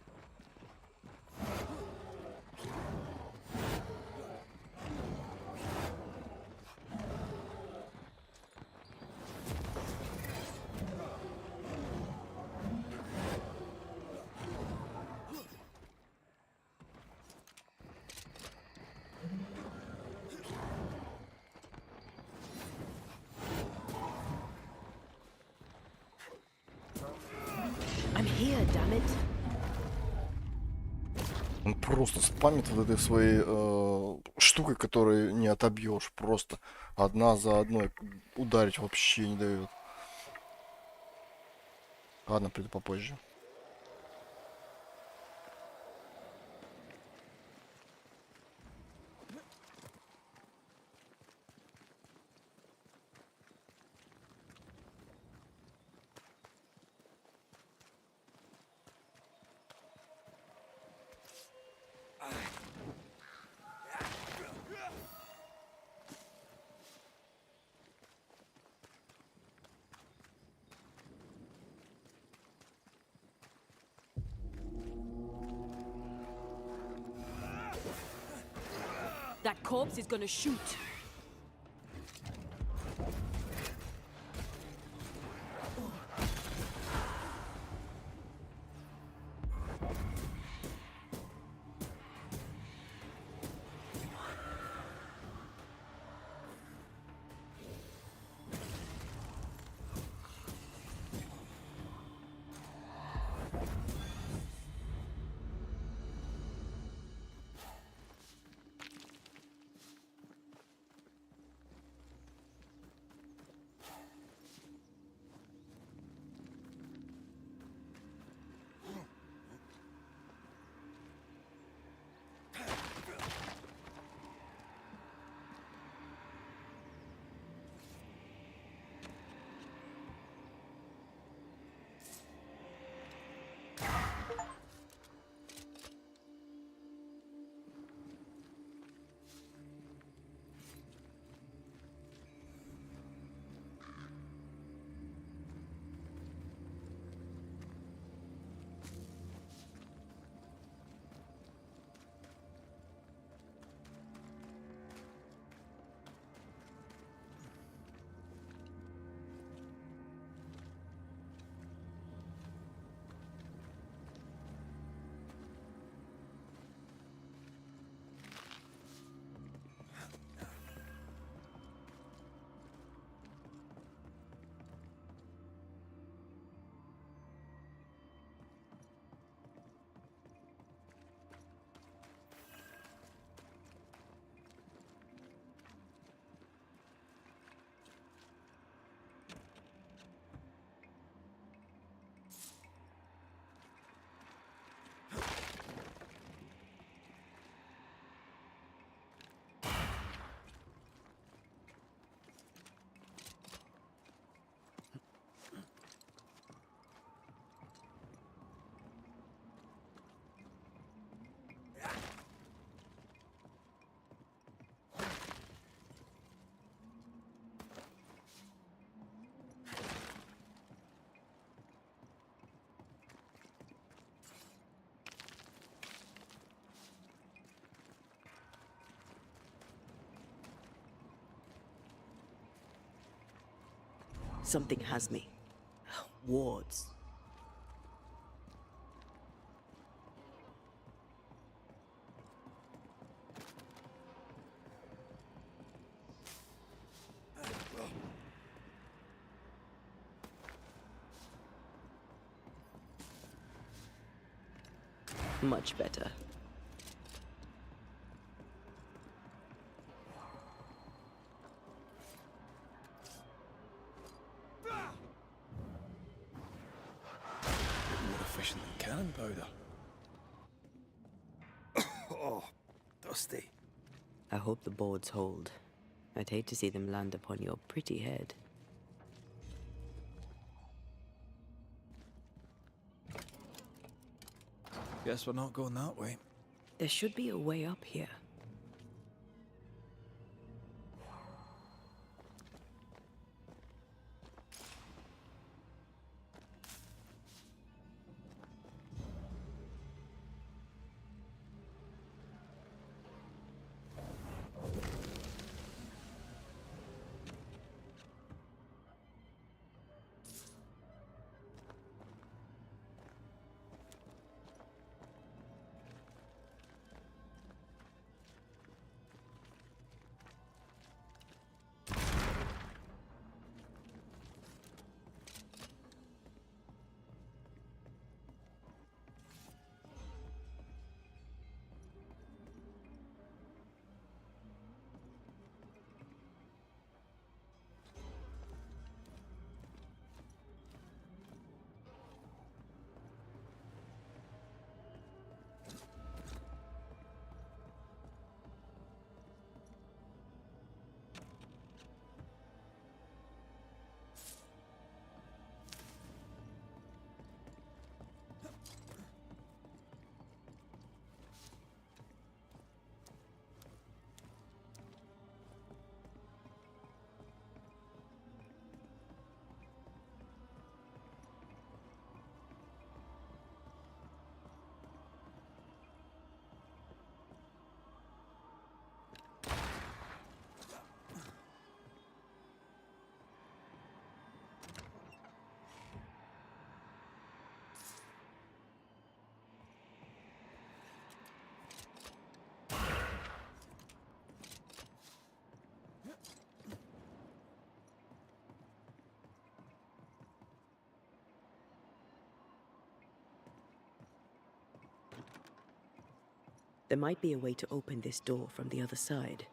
I'm here, damn it. Он просто спамит вот этой своей штука, которую не отобьешь. Просто одна за одной ударить вообще не дает. Ладно, приду попозже. That corpse is gonna shoot. Something has me. Wards. Much better. More efficient than cannon powder. Oh, dusty. I hope the boards hold. I'd hate to see them land upon your pretty head. Guess we're not going that way. There should be a way up here. There might be a way to open this door from the other side.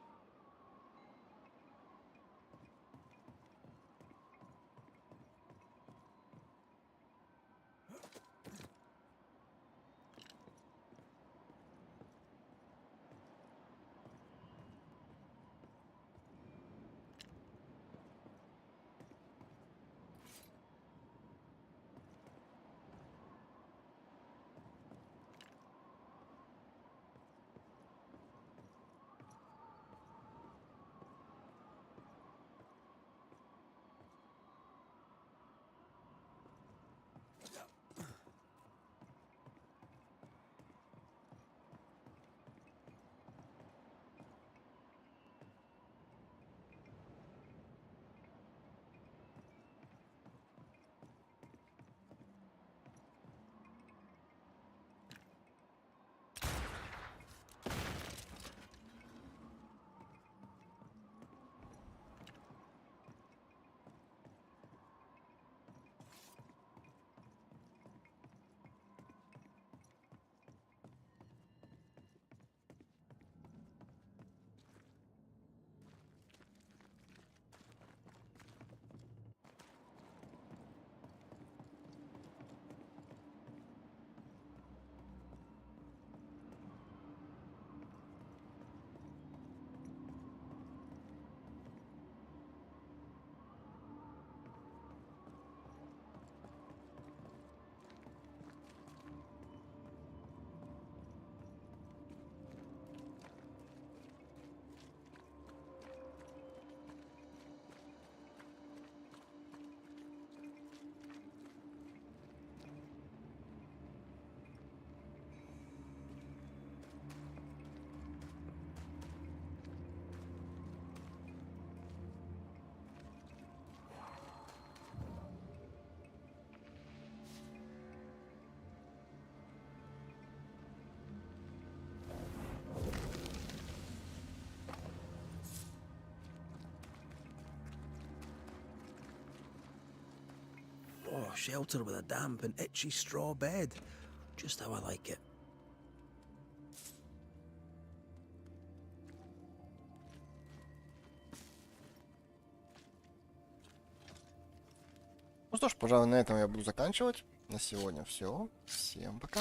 Oh, shelter with a damp and itchy straw bed. Just how I like it. Ну что ж, пожалуй, на этом я буду заканчивать. На сегодня все. Всем пока.